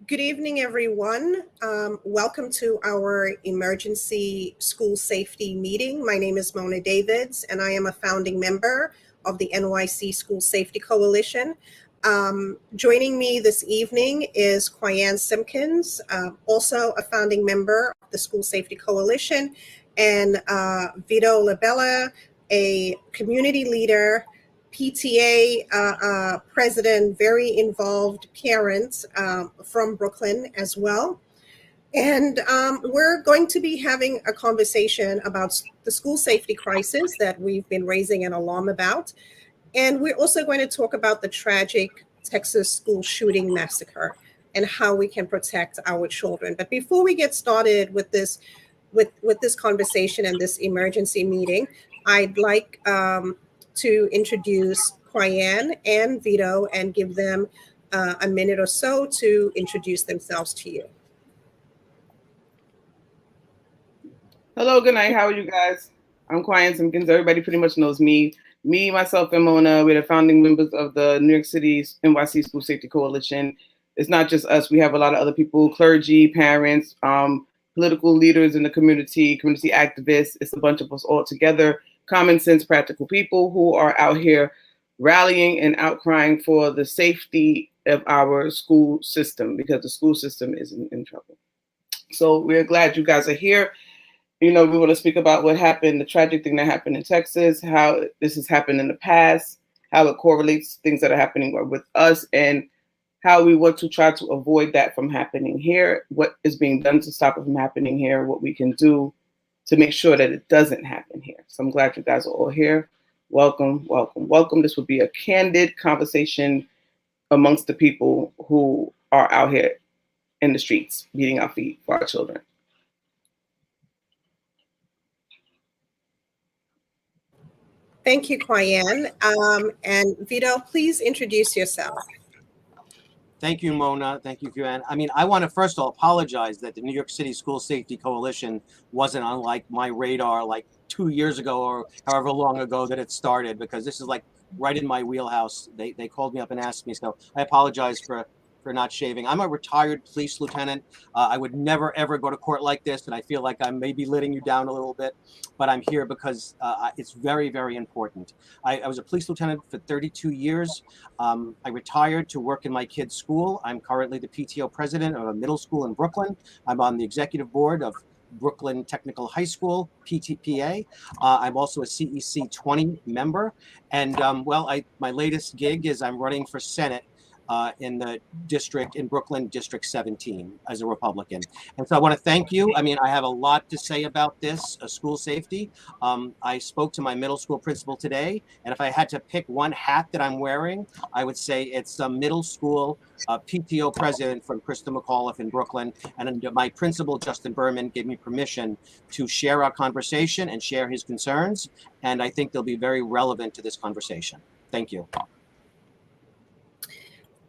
Good evening, everyone. Welcome to our emergency school safety meeting. My name is Mona Davids, and I am a founding member of the NYC School Safety Coalition. Joining me this evening is Quyanne Simpkins, also a founding member of the School Safety Coalition, and Vito Labella, a community leader, PTA president, very involved parent from Brooklyn as well. And we're going to be having a conversation about the school safety crisis that we've been raising an alarm about. And we're also going to talk about the tragic Texas school shooting massacre and how we can protect our children. But before we get started with this conversation and this emergency meeting, I'd like to introduce Quyanne and Vito and give them a minute or so to introduce themselves to you. Hello, good night. How are you guys? I'm Quyanne Simpkins. Everybody pretty much knows me. Me, myself, and Mona, we're the founding members of the New York City NYC School Safety Coalition. It's not just us. We have a lot of other people, clergy, parents, political leaders in the community activists. It's a bunch of us all together, common sense, practical people who are out here rallying and outcrying for the safety of our school system because the school system is in trouble. So we're glad you guys are here. We want to speak about what happened, the tragic thing that happened in Texas, how this has happened in the past, how it correlates to things that are happening with us, and how we want to try to avoid that from happening here, what is being done to stop it from happening here, what we can do to make sure that it doesn't happen here. So I'm glad you guys are all here. Welcome, welcome, welcome. This will be a candid conversation amongst the people who are out here in the streets, beating our feet for our children. Thank you, Quyanne. And Vito, please introduce yourself. Thank you, Mona. Thank you, Quyanne. I want to first of all apologize that the New York City School Safety Coalition wasn't on my radar 2 years ago or however long ago that it started, because this is right in my wheelhouse. They called me up and asked me, so I apologize for not shaving. I'm a retired police lieutenant. I would never, ever go to court like this, and I feel like I may be letting you down a little bit, but I'm here because it's very, very important. I was a police lieutenant for 32 years. I retired to work in my kids' school. I'm currently the PTO president of a middle school in Brooklyn. I'm on the executive board of Brooklyn Technical High School, PTPA. I'm also a CEC 20 member. And my latest gig is I'm running for Senate in the district in Brooklyn, District 17, as a Republican. And so I want to thank you. I have a lot to say about this school safety. I spoke to my middle school principal today, and if I had to pick one hat that I'm wearing, I would say it's a middle school PTO president from Krista McAuliffe in Brooklyn. And my principal, Justin Berman, gave me permission to share our conversation and share his concerns. And I think they'll be very relevant to this conversation. Thank you.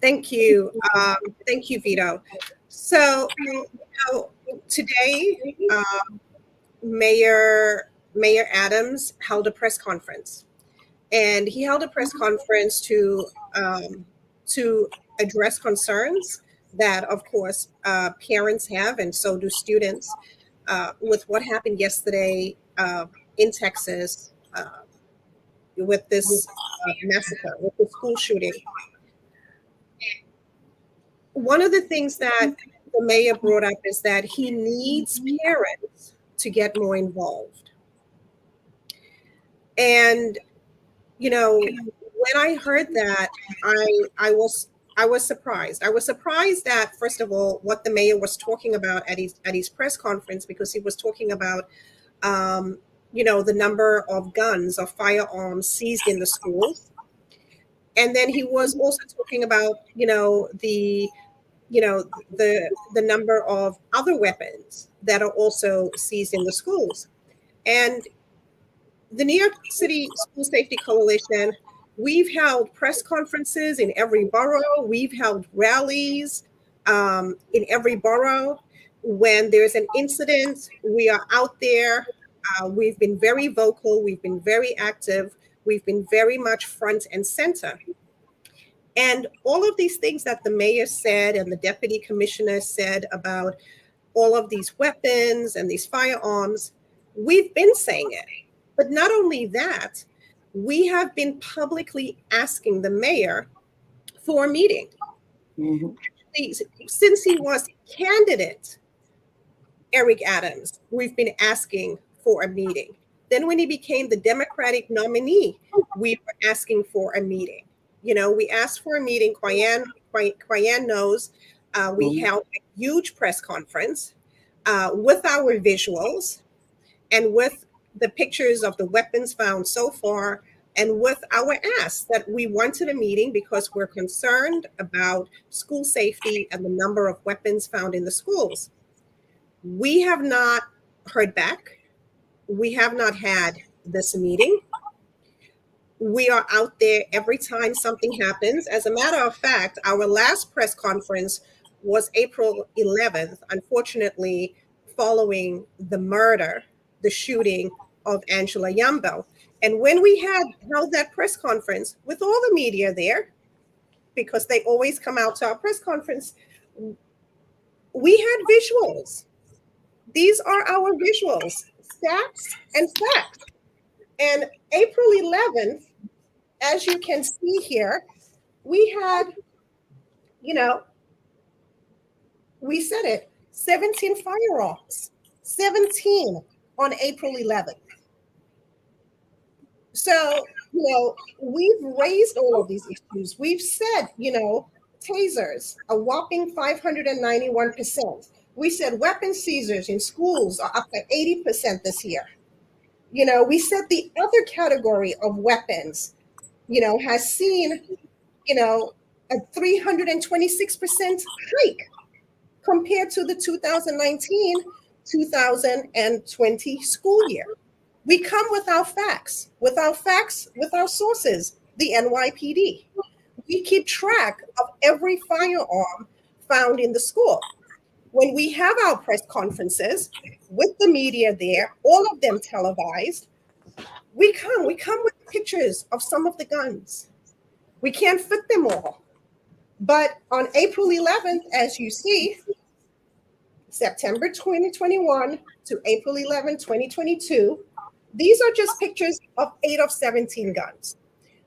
Thank you. Thank you, Vito. So today, Mayor Adams held a press conference, and he held a press conference to address concerns that, of course, parents have, and so do students, with what happened yesterday in Texas with this massacre, with the school shooting. One of the things that the mayor brought up is that he needs parents to get more involved. And, when I heard that, I was surprised. I was surprised that, first of all, what the mayor was talking about at his press conference, because he was talking about, the number of guns or firearms seized in the schools. And then he was also talking about, the number of other weapons that are also seized in the schools. And the New York City School Safety Coalition, we've held press conferences in every borough. We've held rallies in every borough. When there's an incident, we are out there. We've been very vocal. We've been very active. We've been very much front and center. And all of these things that the mayor said and the deputy commissioner said about all of these weapons and these firearms, we've been saying it. But not only that, we have been publicly asking the mayor for a meeting. Mhm. Since he was candidate, Eric Adams, we've been asking for a meeting. Then when he became the Democratic nominee, we were asking for a meeting. We asked for a meeting. Quyan knows we held a huge press conference with our visuals and with the pictures of the weapons found so far, and with our ask that we wanted a meeting because we're concerned about school safety and the number of weapons found in the schools. We have not heard back. We have not had this meeting. We are out there every time something happens. As a matter of fact, our last press conference was April 11th, unfortunately, following the shooting of Angela Yumbo. And when we had held that press conference with all the media there, because they always come out to our press conference, we had visuals. These are our visuals, stats and facts. And April 11th, as you can see here, we had, we said it, 17 firearms, 17 on April 11th. So, we've raised all of these issues. We've said, tasers, a whopping 591%. We said weapon seizures in schools are up to 80% this year. We said the other category of weapons, has seen, a 326% hike compared to the 2019-2020 school year. We come with our facts, with our sources, the NYPD. We keep track of every firearm found in the school. When we have our press conferences with the media there, all of them televised, we come with pictures of some of the guns. We can't fit them all. But on April 11th, as you see, September 2021 to April 11, 2022, these are just pictures of 8 of 17 guns.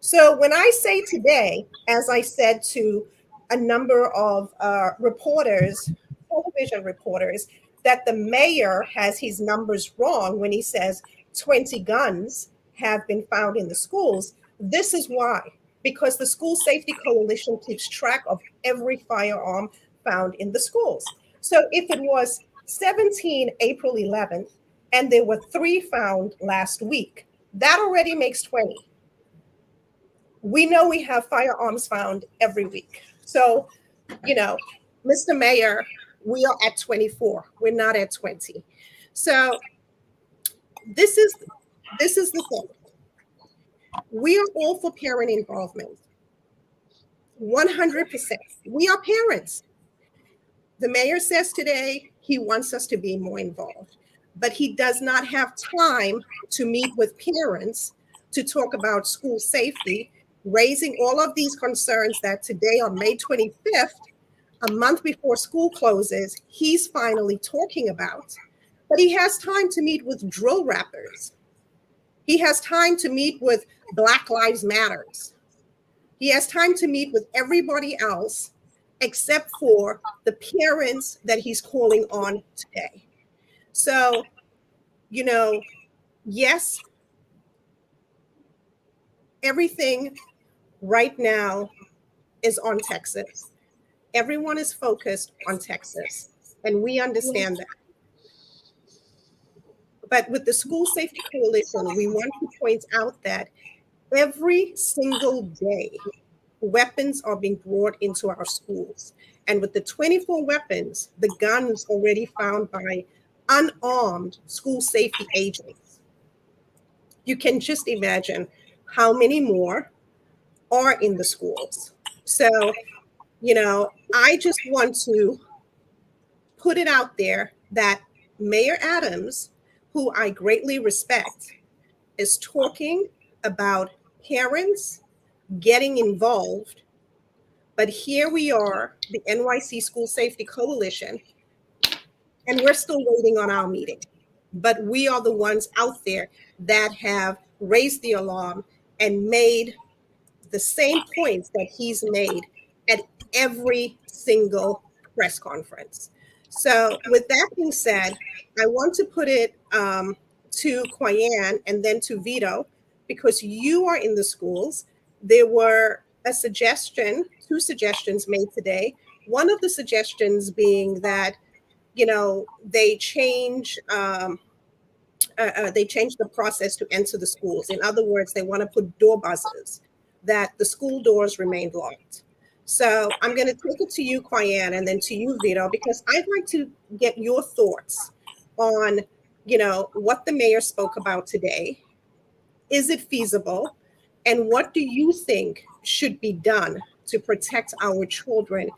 So when I say today, as I said to a number of reporters, television reporters, that the mayor has his numbers wrong when he says 20 guns have been found in the schools, this is why. Because the School Safety Coalition keeps track of every firearm found in the schools. So if it was 17 April 11th, and there were 3 found last week, that already makes 20. We know we have firearms found every week. So, Mr. Mayor, we are at 24. We're not at 20. So this is the thing. We are all for parent involvement. 100%. We are parents. The mayor says today he wants us to be more involved, but he does not have time to meet with parents to talk about school safety, raising all of these concerns that today on May 25th, a month before school closes, he's finally talking about. But he has time to meet with drill rappers. He has time to meet with Black Lives Matters. He has time to meet with everybody else except for the parents that he's calling on today. So, yes, everything right now is on Texas. Everyone is focused on Texas, and we understand that. But with the School Safety Coalition, we want to point out that every single day, weapons are being brought into our schools. And with the 24 weapons, the guns already found by unarmed school safety agents, you can just imagine how many more are in the schools. So, I just want to put it out there that Mayor Adams, who I greatly respect, is talking about parents getting involved But here we are, the NYC School Safety Coalition, and we're still waiting on our meeting. But we are the ones out there that have raised the alarm and made the same points that he's made at every single press conference. So with that being said, I want to put it to Kwayan and then to Vito, because you are in the schools. There were two suggestions made today. One of the suggestions being that, they change the process to enter the schools. In other words, they want to put door buzzers that the school doors remained locked. So I'm going to take it to you, Kwayan, and then to you, Vito, because I'd like to get your thoughts on, what the mayor spoke about today. Is it feasible? And what do you think should be done to protect our children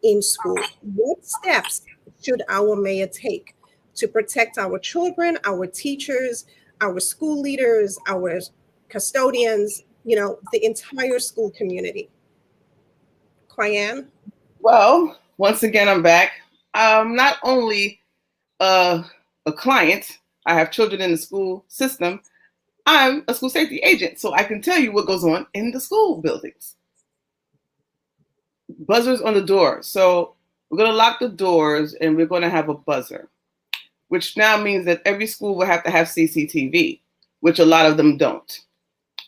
in school? What steps should our mayor take to protect our children, our teachers, our school leaders, our custodians, the entire school community? Kwayan? Well, once again, I'm back. I'm not only a client, I have children in the school system. I'm a school safety agent, so I can tell you what goes on in the school buildings. Buzzers on the door. So we're going to lock the doors and we're going to have a buzzer, which now means that every school will have to have CCTV, which a lot of them don't.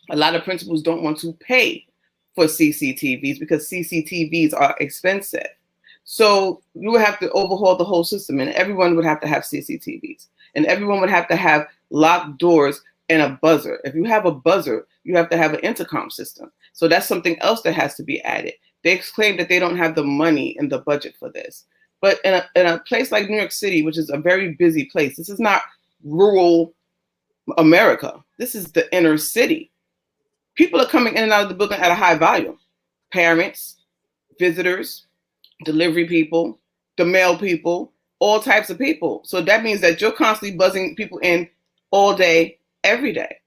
A lot of principals don't want to pay for CCTVs because CCTVs are expensive. So you would have to overhaul the whole system, and everyone would have to have CCTVs, and everyone would have to have locked doors and a buzzer. If you have a buzzer, you have to have an intercom system. So that's something else that has to be added. They claim that they don't have the money in the budget for this. But in a place like New York City, which is a very busy place, this is not rural America. This is the inner city. People are coming in and out of the building at a high volume. Parents, visitors, delivery people, the mail people, all types of people. So that means that you're constantly buzzing people in all day, every day.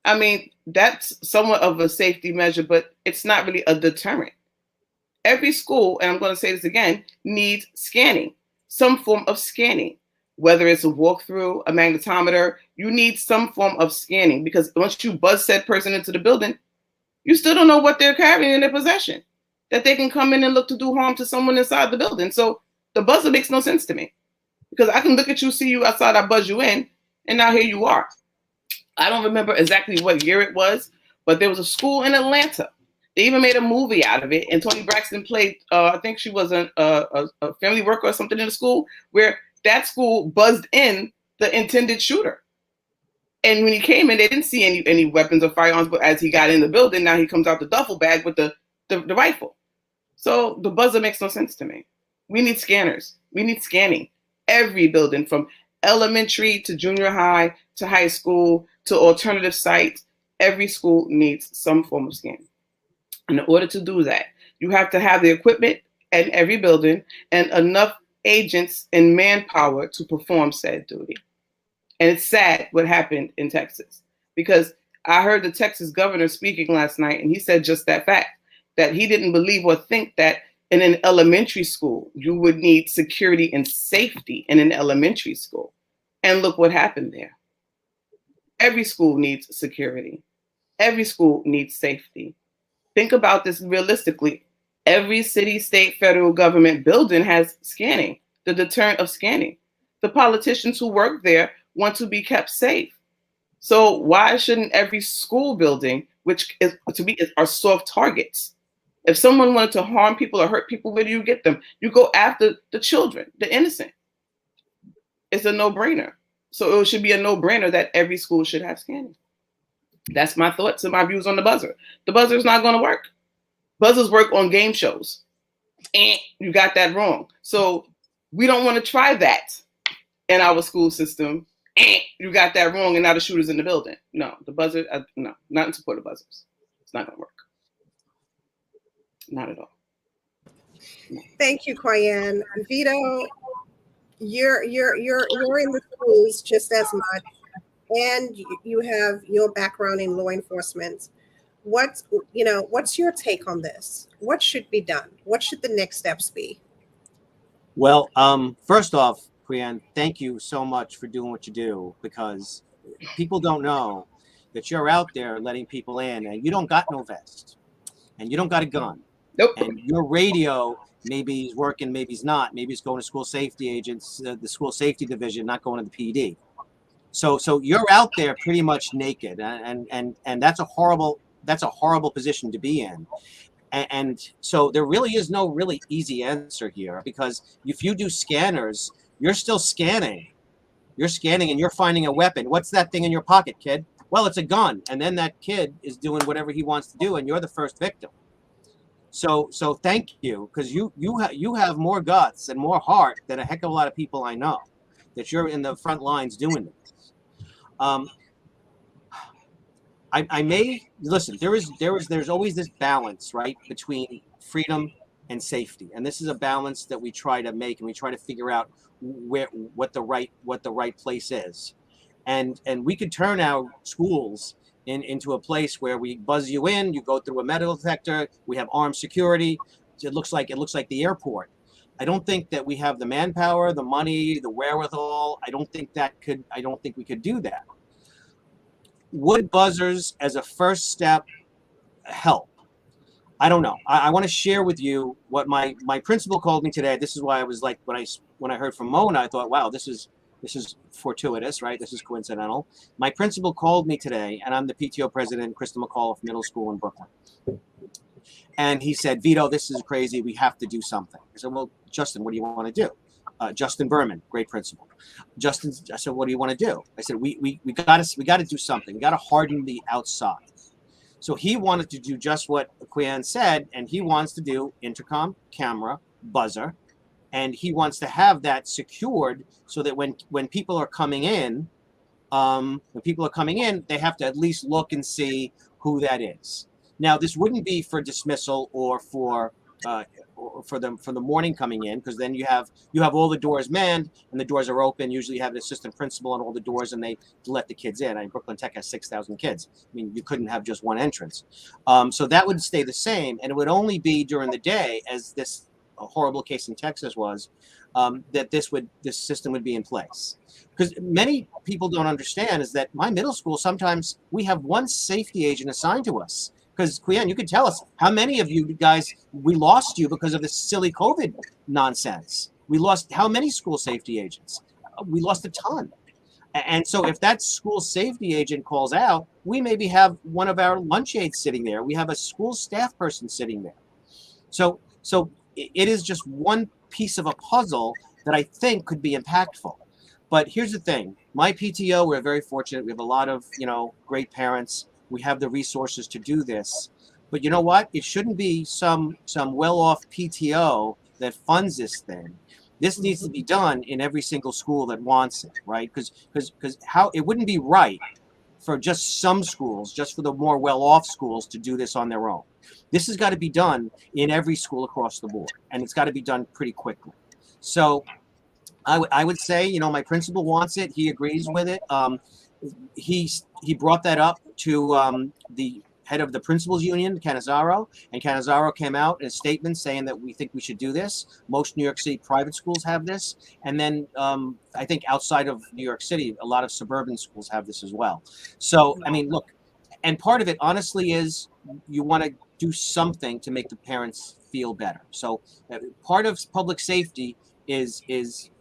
I mean, that's somewhat of a safety measure, but it's not really a deterrent. Every school, and I'm going to say this again, needs scanning, some form of scanning, whether it's a walkthrough, a magnetometer. You need some form of scanning, because once you buzz said person into the building, you still don't know what they're carrying in their possession, that they can come in and look to do harm to someone inside the building. So the buzzer makes no sense to me, because I can look at you, see you outside, I buzz you in, and now here you are. I don't remember exactly what year it was, but there was a school in Atlanta. They even made a movie out of it, and Toni Braxton played, I think she was a family worker or something in the school, where that school buzzed in the intended shooter. And when he came in, they didn't see any weapons or firearms, but as he got in the building, now he comes out the duffel bag with the rifle. So the buzzer makes no sense to me. We need scanners. We need scanning. Every building, from elementary to junior high to high school to alternative sites, every school needs some form of scanning. In order to do that, you have to have the equipment in every building and enough agents and manpower to perform said duty. And it's sad what happened in Texas, because I heard the Texas governor speaking last night, and he said just that fact, that he didn't believe or think that in an elementary school, you would need security and safety in an elementary school. And look what happened there. Every school needs security. Every school needs safety. Think about this realistically. Every city, state, federal government building has scanning, the deterrent of scanning. The politicians who work there want to be kept safe. So why shouldn't every school building, which is, to me, are soft targets? If someone wanted to harm people or hurt people, where do you get them? You go after the children, the innocent. It's a no-brainer. So it should be a no-brainer that every school should have scanning. That's my thoughts and my views on the buzzer. The buzzer is not going to work. Buzzers work on game shows. And you got that wrong. So we don't want to try that in our school system. And you got that wrong, and now the shooter's in the building. No, the buzzer, no, not in support of buzzers. It's not going to work. Not at all. No. Thank you, Kwayan. Vito, you're in the schools just as much, and you have your background in law enforcement. What's your take on this? What should be done? What should the next steps be? Well, first off, Priyan, thank you so much for doing what you do, because people don't know that you're out there letting people in and you don't got no vest and you don't got a gun. Nope. And your radio maybe is working, maybe it's not. Maybe it's going to school safety agents, the school safety division, not going to the PD. So you're out there pretty much naked, and that's a horrible position to be in. And so there really is no really easy answer here, because if you do scanners, you're still scanning. You're scanning and you're finding a weapon. What's that thing in your pocket, kid? Well, it's a gun. And then that kid is doing whatever he wants to do, and you're the first victim. So thank you, because you have more guts and more heart than a heck of a lot of people I know, that you're in the front lines doing this. I may listen. There's always this balance, right, between freedom and safety, and this is a balance that we try to make, and we try to figure out what the right place is, and we could turn our schools into a place where we buzz you in, you go through a metal detector, we have armed security. It looks like the airport. I don't think that we have the manpower, the money, the wherewithal. I don't think we could do that. Would buzzers as a first step help? I don't know. I want to share with you what my principal called me today. This is why I was like, when I heard from Mona, I thought, wow, this is fortuitous, right? This is coincidental. My principal called me today, and I'm the PTO president, Crystal McAuliffe Middle School in Brooklyn. And he said, Vito, this is crazy. We have to do something. I said, well, Justin, what do you want to do? Justin Berman, great principal. Justin, I said, what do you want to do? I said, we got to do something. We got to harden the outside. So he wanted to do just what Quian said, and he wants to do intercom, camera, buzzer, and he wants to have that secured so that when people are coming in, they have to at least look and see who that is. Now, this wouldn't be for dismissal or for the morning coming in, because then you have all the doors manned and the doors are open. Usually you have an assistant principal on all the doors and they let the kids in. I mean, Brooklyn Tech has 6,000 kids. I mean, you couldn't have just one entrance. So that would stay the same, and it would only be during the day, as this horrible case in Texas was, that this system would be in place. Because many people don't understand is that my middle school, sometimes we have one safety agent assigned to us. Because, Quian, you could tell us how many of you guys, we lost you because of this silly COVID nonsense. We lost how many school safety agents? We lost a ton. And so if that school safety agent calls out, we maybe have one of our lunch aides sitting there. We have a school staff person sitting there. So it is just one piece of a puzzle that I think could be impactful. But here's the thing. My PTO, we're very fortunate. We have a lot of, great parents. We have the resources to do this, but you know what? It shouldn't be some well-off PTO that funds this thing. This needs to be done in every single school that wants it, right? Because how it wouldn't be right for just some schools, just for the more well-off schools, to do this on their own. This has got to be done in every school across the board, and it's got to be done pretty quickly. So I would say, my principal wants it. He agrees with it. He brought that up to the head of the principals union, Canizaro, and Canizaro came out in a statement saying that we think we should do this. Most New York City private schools have this, and then I think outside of New York City, a lot of suburban schools have this as well. So I mean, look, and part of it honestly is you want to do something to make the parents feel better. So part of public safety is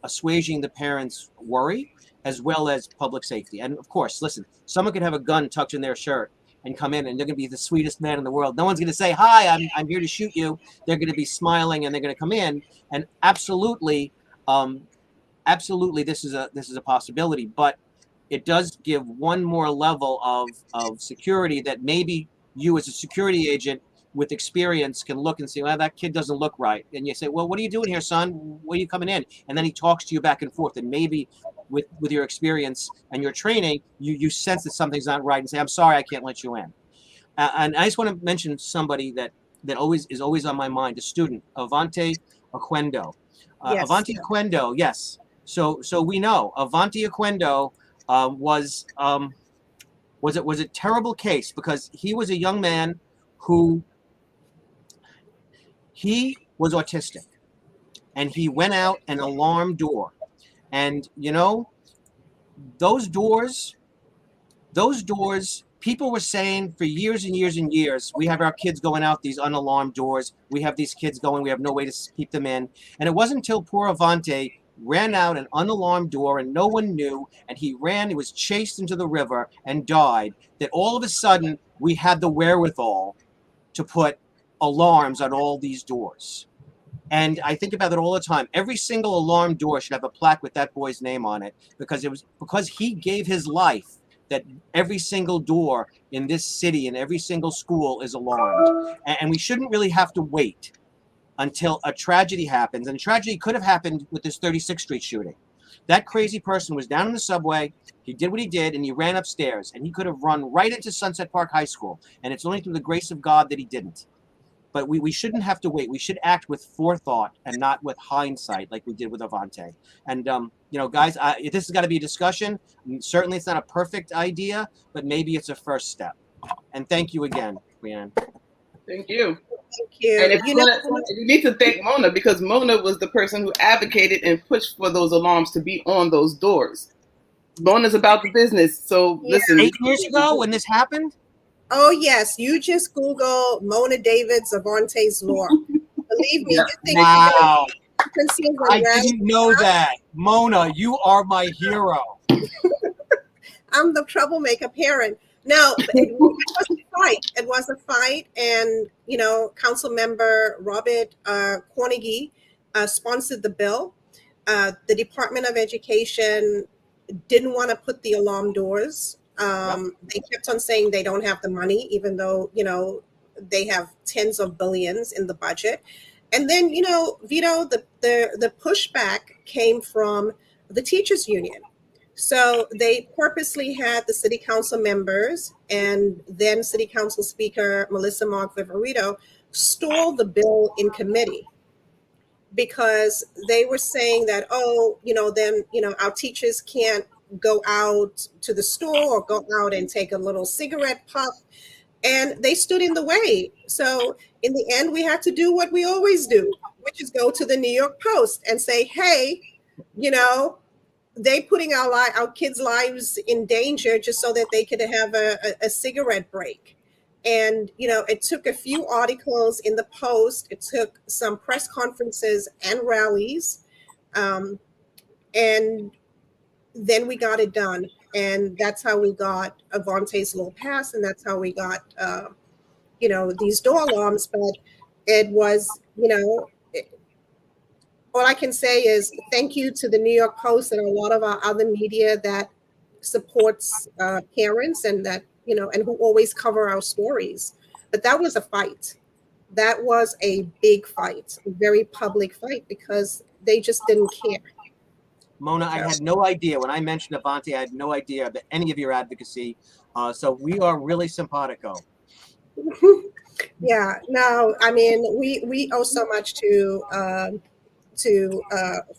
assuaging the parents' worry, as well as public safety. And of course, listen, someone could have a gun tucked in their shirt and come in, and they're going to be the sweetest man in the world. No one's going to say, hi, I'm here to shoot you. They're going to be smiling, and they're going to come in. And absolutely, this is a possibility. But it does give one more level of security that maybe you as a security agent with experience can look and say, well, that kid doesn't look right. And you say, well, what are you doing here, son? Where are you coming in? And then he talks to you back and forth. And maybe with your experience and your training, you sense that something's not right and say, I'm sorry, I can't let you in. And I just want to mention somebody that is always on my mind, a student, Avante Oquendo. Yes. Avante Oquendo, yes. So we know Avante Oquendo was a terrible case, because he was a young man who He was autistic, and he went out an alarm door. And, you know, those doors, people were saying for years and years and years, we have our kids going out these unalarmed doors. We have these kids going, we have no way to keep them in. And it wasn't until poor Avante ran out an unalarmed door and no one knew, and he was chased into the river and died, that all of a sudden we had the wherewithal to put alarms on all these doors. And I think about it all the time. Every single alarm door should have a plaque with that boy's name on it, because he gave his life that every single door in this city and every single school is alarmed. And we shouldn't really have to wait until a tragedy happens. And a tragedy could have happened with this 36th Street shooting. That crazy person was down in the subway. He did what he did, and he ran upstairs, and he could have run right into Sunset Park High School. And it's only through the grace of God that he didn't. But we shouldn't have to wait. We should act with forethought and not with hindsight like we did with Avante. And, you know, guys, this has got to be a discussion. Certainly it's not a perfect idea, but maybe it's a first step. And thank you again, Leanne. Thank you. Thank you. And you need to thank Mona, because Mona was the person who advocated and pushed for those alarms to be on those doors. Mona's about the business. So listen. 8 years ago when this happened? Oh, yes. You just Google Mona Davids, Avante's Law. Believe me. Yeah. You think Wow. I I didn't know that. Mona, you are my hero. I'm the troublemaker parent. No, it was a fight. It was a fight. And, you know, Council Member Robert Cornegie sponsored the bill. The Department of Education didn't want to put the alarm doors. They kept on saying they don't have the money, even though, you know, they have tens of billions in the budget. And then, you know, Vito, the pushback came from the teachers union. So they purposely had the city council members and then city council speaker Melissa Mark Viverito stall the bill in committee, because they were saying that, oh, you know, then, you know, our teachers can't go out to the store or go out and take a little cigarette puff. And they stood in the way. So in the end, we had to do what we always do, which is go to the New York Post and say, hey, you know, they putting our kids' lives in danger just so that they could have a cigarette break. And, you know, it took a few articles in the Post. It took some press conferences and rallies. And then we got it done. And that's how we got Avante's Law passed. And that's how we got, you know, these door alarms. But it was, you know, all I can say is thank you to the New York Post and a lot of our other media that supports parents and that, you know, and who always cover our stories. But that was a fight. That was a big fight, a very public fight, because they just didn't care. Mona, I had no idea. When I mentioned Avante, I had no idea about any of your advocacy. So we are really simpatico. Yeah, no, I mean, we owe so much to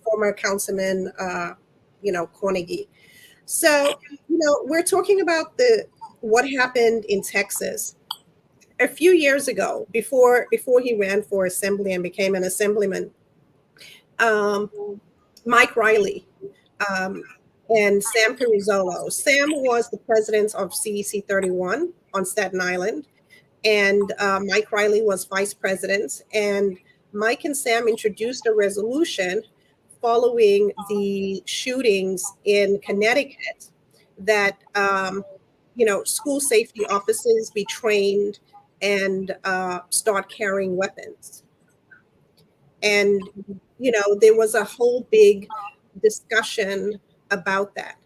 former councilman, you know, Cornegie. So, you know, we're talking about what happened in Texas a few years ago, before he ran for assembly and became an assemblyman. Mike Riley and Sam Piruzzolo. Sam was the president of CEC 31 on Staten Island, and Mike Riley was vice president. And Mike and Sam introduced a resolution following the shootings in Connecticut that, you know, school safety officers be trained and start carrying weapons. And, you know, there was a whole big discussion about that.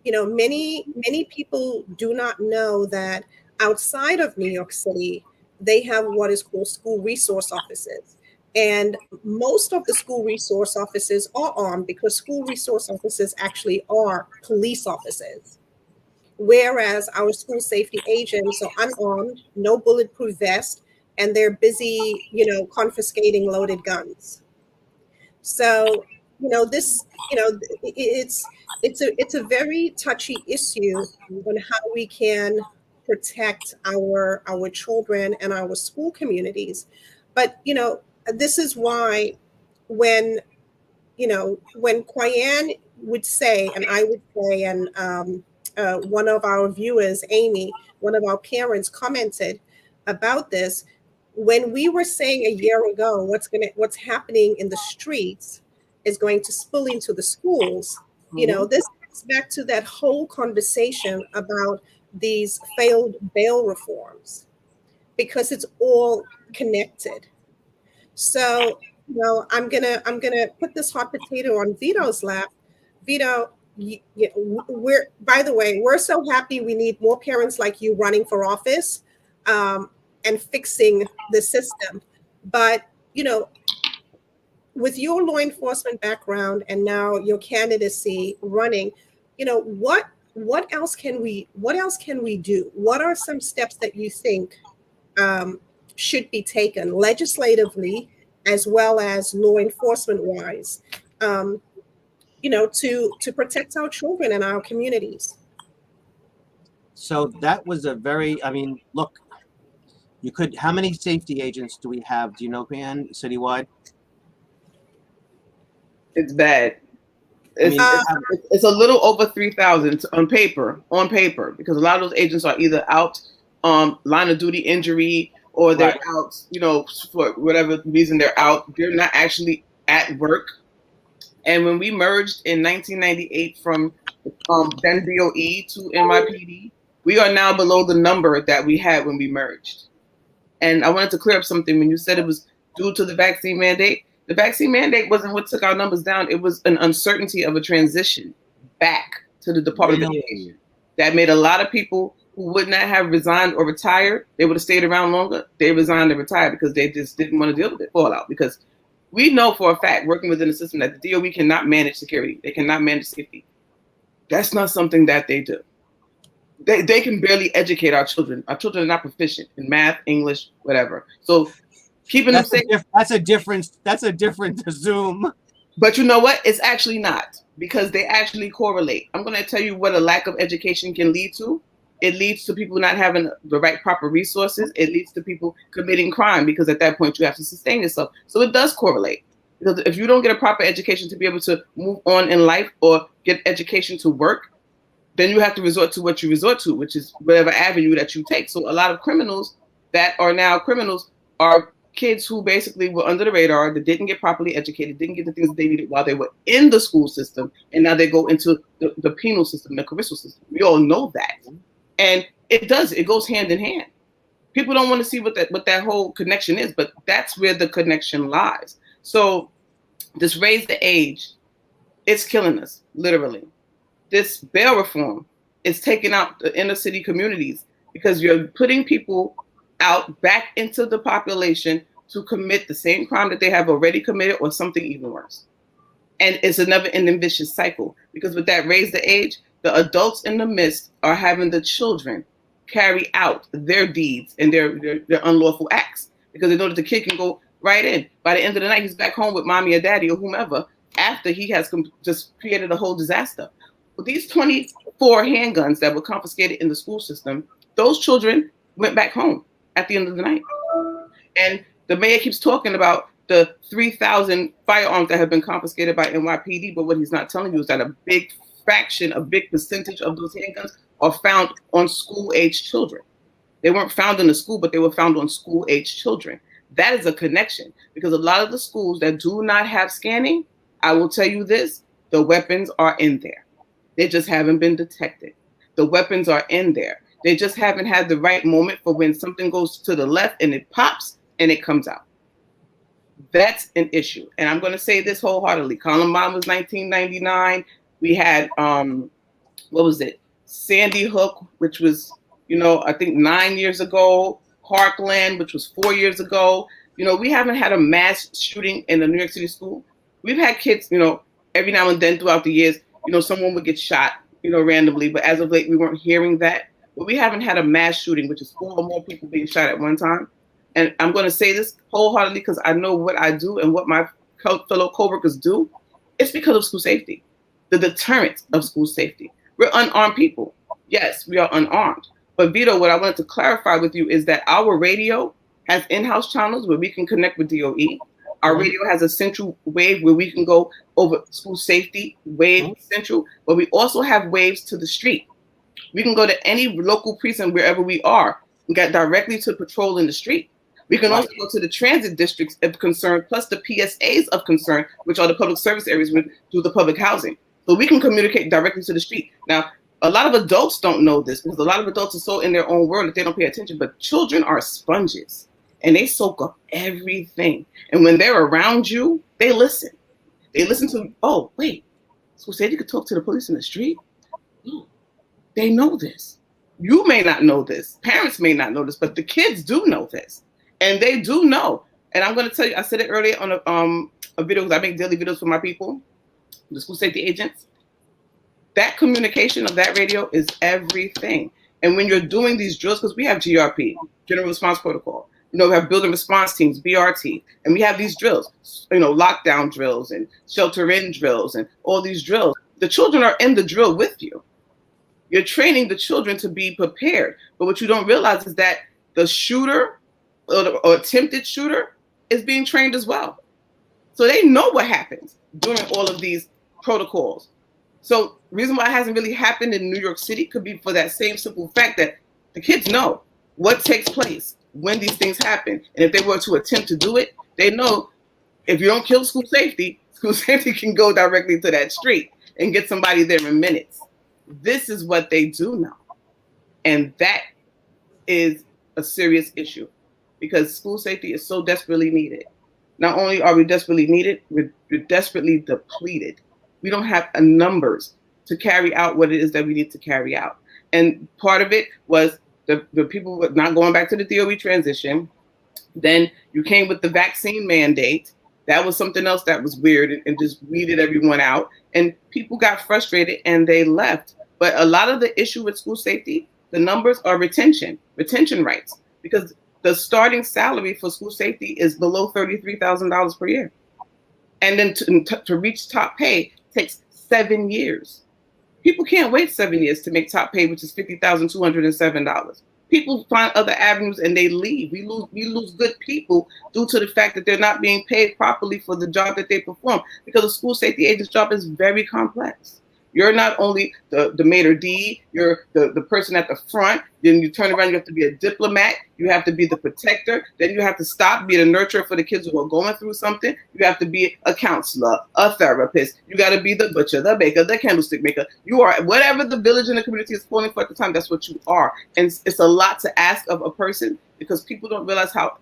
You know, many people do not know that outside of New York City, they have what is called school resource officers. And most of the school resource officers are armed, because school resource officers actually are police officers. Whereas our school safety agents are unarmed, no bulletproof vest, and they're busy, you know, confiscating loaded guns. So, you know, this, you know, it's a very touchy issue on how we can protect our children and our school communities. But, this is why when, when Quyan would say, and I would say, and one of our viewers, Amy, one of our parents commented about this, when we were saying a year ago, what's happening in the streets is going to spill into the schools. This gets back to that whole conversation about these failed bail reforms, because it's all connected. So, I'm gonna put this hot potato on Vito's lap. Vito, we're, by the way, we're so happy. We need more parents like you running for office, and fixing the system. But with your law enforcement background and now your candidacy running, what else can we do? What are some steps that you think should be taken legislatively as well as law enforcement wise, to protect our children and our communities? So that was a very, look, how many safety agents do we have? Do you know, Pan, citywide? It's bad. It's a little over 3,000 on paper, because a lot of those agents are either out line of duty injury, or they're out, for whatever reason they're out. They're not actually at work. And when we merged in 1998 from then DOE to NYPD, we are now below the number that we had when we merged. And I wanted to clear up something. When you said it was due to the vaccine mandate, the vaccine mandate wasn't what took our numbers down. It was an uncertainty of a transition back to the Department of Education that made a lot of people who would not have resigned or retired, they would have stayed around longer. They resigned and retired because they just didn't want to deal with it, fallout. Because we know for a fact, working within the system, that the DOE cannot manage security. They cannot manage safety. That's not something that they do. They can barely educate our children. Our children are not proficient in math, English, whatever. So keeping them safe. That's a different Zoom. But you know what? It's actually not, because they actually correlate. I'm going to tell you what a lack of education can lead to. It leads to people not having the right proper resources. It leads to people committing crime, because at that point you have to sustain yourself. So it does correlate. Because if you don't get a proper education to be able to move on in life or get education to work, then you have to resort to what you resort to, which is whatever avenue that you take. So a lot of criminals that are now criminals are kids who basically were under the radar, that didn't get properly educated, didn't get the things that they needed while they were in the school system, and now they go into the penal system, the carceral system. We all know that. And it goes hand in hand. People don't want to see what that whole connection is, but that's where the connection lies. So this raise the age, it's killing us, literally. This bail reform is taking out the inner city communities, because you're putting people out back into the population to commit the same crime that they have already committed, or something even worse. And it's a never-ending vicious cycle, because with that raise the age, the adults in the midst are having the children carry out their deeds and their unlawful acts, because they know that the kid can go right in. By the end of the night, he's back home with mommy or daddy or whomever, after he has just created a whole disaster. With these 24 handguns that were confiscated in the school system, those children went back home at the end of the night. And the mayor keeps talking about the 3,000 firearms that have been confiscated by NYPD, but what he's not telling you is that a big fraction, a big percentage of those handguns are found on school-age children. They weren't found in the school, but they were found on school-age children. That is a connection, because a lot of the schools that do not have scanning, I will tell you this, the weapons are in there. They just haven't been detected. The weapons are in there. They just haven't had the right moment for when something goes to the left and it pops and it comes out. That's an issue. And I'm going to say this wholeheartedly. Columbine was 1999. We had, Sandy Hook, which was, I think 9 years ago. Parkland, which was 4 years ago. We haven't had a mass shooting in a New York City school. We've had kids, every now and then throughout the years, someone would get shot, randomly. But as of late, we weren't hearing that. But we haven't had a mass shooting, which is 4 or more people being shot at one time. And I'm going to say this wholeheartedly because I know what I do and what my fellow coworkers do. It's because of school safety, the deterrent of school safety. We're unarmed people. Yes, we are unarmed. But Vito, what I wanted to clarify with you is that our radio has in-house channels where we can connect with DOE. Our radio has a central wave where we can go over school safety, wave central, but we also have waves to the street. We can go to any local precinct wherever we are and get directly to patrol in the street. We can also go to the transit districts of concern, plus the PSAs of concern, which are the public service areas through the public housing. So we can communicate directly to the street. Now, a lot of adults don't know this because a lot of adults are so in their own world that they don't pay attention, but children are sponges and they soak up everything. And when they're around you, they listen. They listen to, oh, wait, so say you could talk to the police in the street? Oh, they know this. You may not know this. Parents may not know this, but the kids do know this. And they do know. And I'm going to tell you, I said it earlier on a video because I make daily videos for my people, the school safety agents. That communication of that radio is everything. And when you're doing these drills, because we have GRP, General Response Protocol, we have building response teams, BRT, and we have these drills, lockdown drills and shelter in drills and all these drills. The children are in the drill with you. You're training the children to be prepared. But what you don't realize is that the shooter or attempted shooter is being trained as well. So they know what happens during all of these protocols. So the reason why it hasn't really happened in New York City could be for that same simple fact that the kids know what takes place when these things happen. And if they were to attempt to do it, they know if you don't kill school safety can go directly to that street and get somebody there in minutes. This is what they do now. And that is a serious issue because school safety is so desperately needed. Not only are we desperately needed, we're desperately depleted. We don't have numbers to carry out what it is that we need to carry out. And part of it was the people not going back to the DOE transition. Then you came with the vaccine mandate. That was something else that was weird and just weeded everyone out. And people got frustrated and they left. But a lot of the issue with school safety, the numbers are retention rates, because the starting salary for school safety is below $33,000 per year. And then to reach top pay takes 7 years. People can't wait 7 years to make top pay, which is $50,207. People find other avenues and they leave. We lose good people due to the fact that they're not being paid properly for the job that they perform, because a school safety agent's job is very complex. You're not only the maitre d', you're the person at the front. Then you turn around, you have to be a diplomat. You have to be the protector. Then you have to stop, be the nurturer for the kids who are going through something. You have to be a counselor, a therapist. You got to be the butcher, the baker, the candlestick maker. You are whatever the village and the community is calling for at the time. That's what you are. And it's a lot to ask of a person because people don't realize how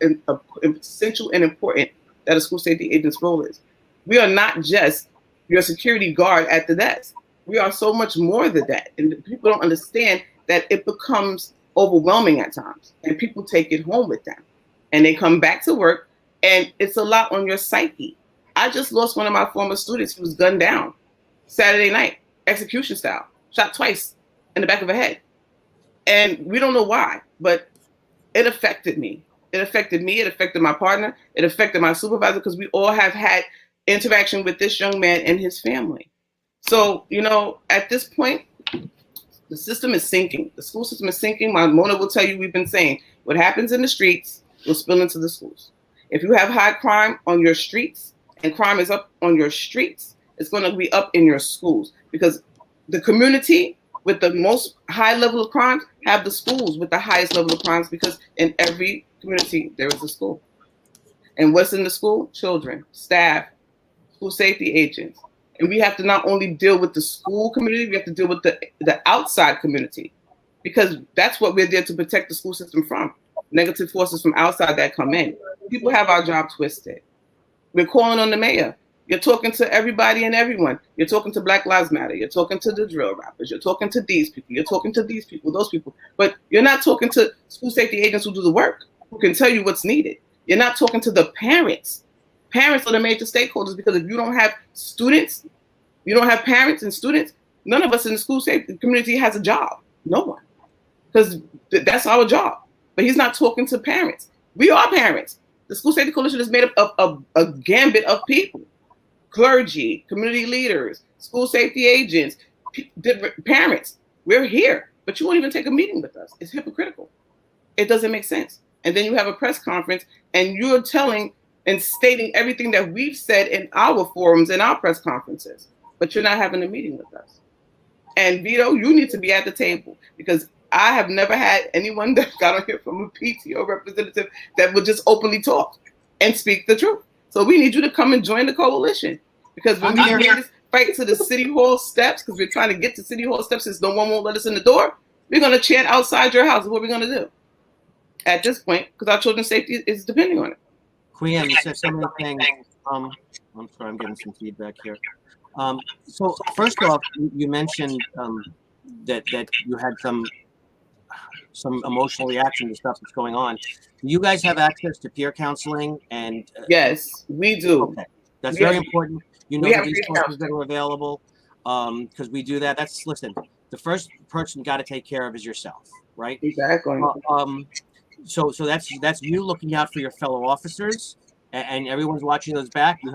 essential and important that a school safety agent's role is. We are not just your security guard at the desk. We are so much more than that. And people don't understand that it becomes overwhelming at times. And people take it home with them. And they come back to work, and it's a lot on your psyche. I just lost one of my former students. He was gunned down Saturday night, execution style, shot twice in the back of the head. And we don't know why, but it affected me. It affected me. It affected my partner. It affected my supervisor, because we all have had interaction with this young man and his family. So, at this point, the system is sinking. The school system is sinking. My Mona will tell you, we've been saying, what happens in the streets will spill into the schools. If you have high crime on your streets and crime is up on your streets, it's going to be up in your schools, because the community with the most high level of crimes have the schools with the highest level of crimes, because in every community, there is a school. And what's in the school? Children, staff, school safety agents. And we have to not only deal with the school community, we have to deal with the outside community, because that's what we're there to protect the school system from. Negative forces from outside that come in. People have our job twisted. We're calling on the mayor. You're talking to everybody and everyone. You're talking to Black Lives Matter. You're talking to the drill rappers. You're talking to these people. You're talking to these people, those people. But you're not talking to school safety agents who do the work, who can tell you what's needed. You're not talking to the parents. Parents are the major stakeholders, because if you don't have students, you don't have parents and students, none of us in the school safety community has a job. No one. Because that's our job. But he's not talking to parents. We are parents. The School Safety Coalition is made up of a gambit of people. Clergy, community leaders, school safety agents, different parents. We're here, but you won't even take a meeting with us. It's hypocritical. It doesn't make sense. and then you have a press conference, and you're telling and stating everything that we've said in our forums and our press conferences, but you're not having a meeting with us. And Vito, you need to be at the table, because I have never had anyone that got on here from a PTO representative that would just openly talk and speak the truth. So we need you to come and join the coalition, because when we made this fight to the City Hall steps, because we're trying to get to City Hall steps since no one won't let us in the door, we're going to chant outside your house. What are we going to do at this point? Because our children's safety is depending on it. Queen, you said so many things. I'm sorry, I'm getting some feedback here. So first off, you mentioned that you had some emotional reaction to stuff that's going on. Do you guys have access to peer counseling? And yes, we do. Okay. That's very important. You know the resources that are available, because we do that. Listen, the first person you got to take care of is yourself, right? Exactly. So that's you looking out for your fellow officers, and everyone's watching those back. You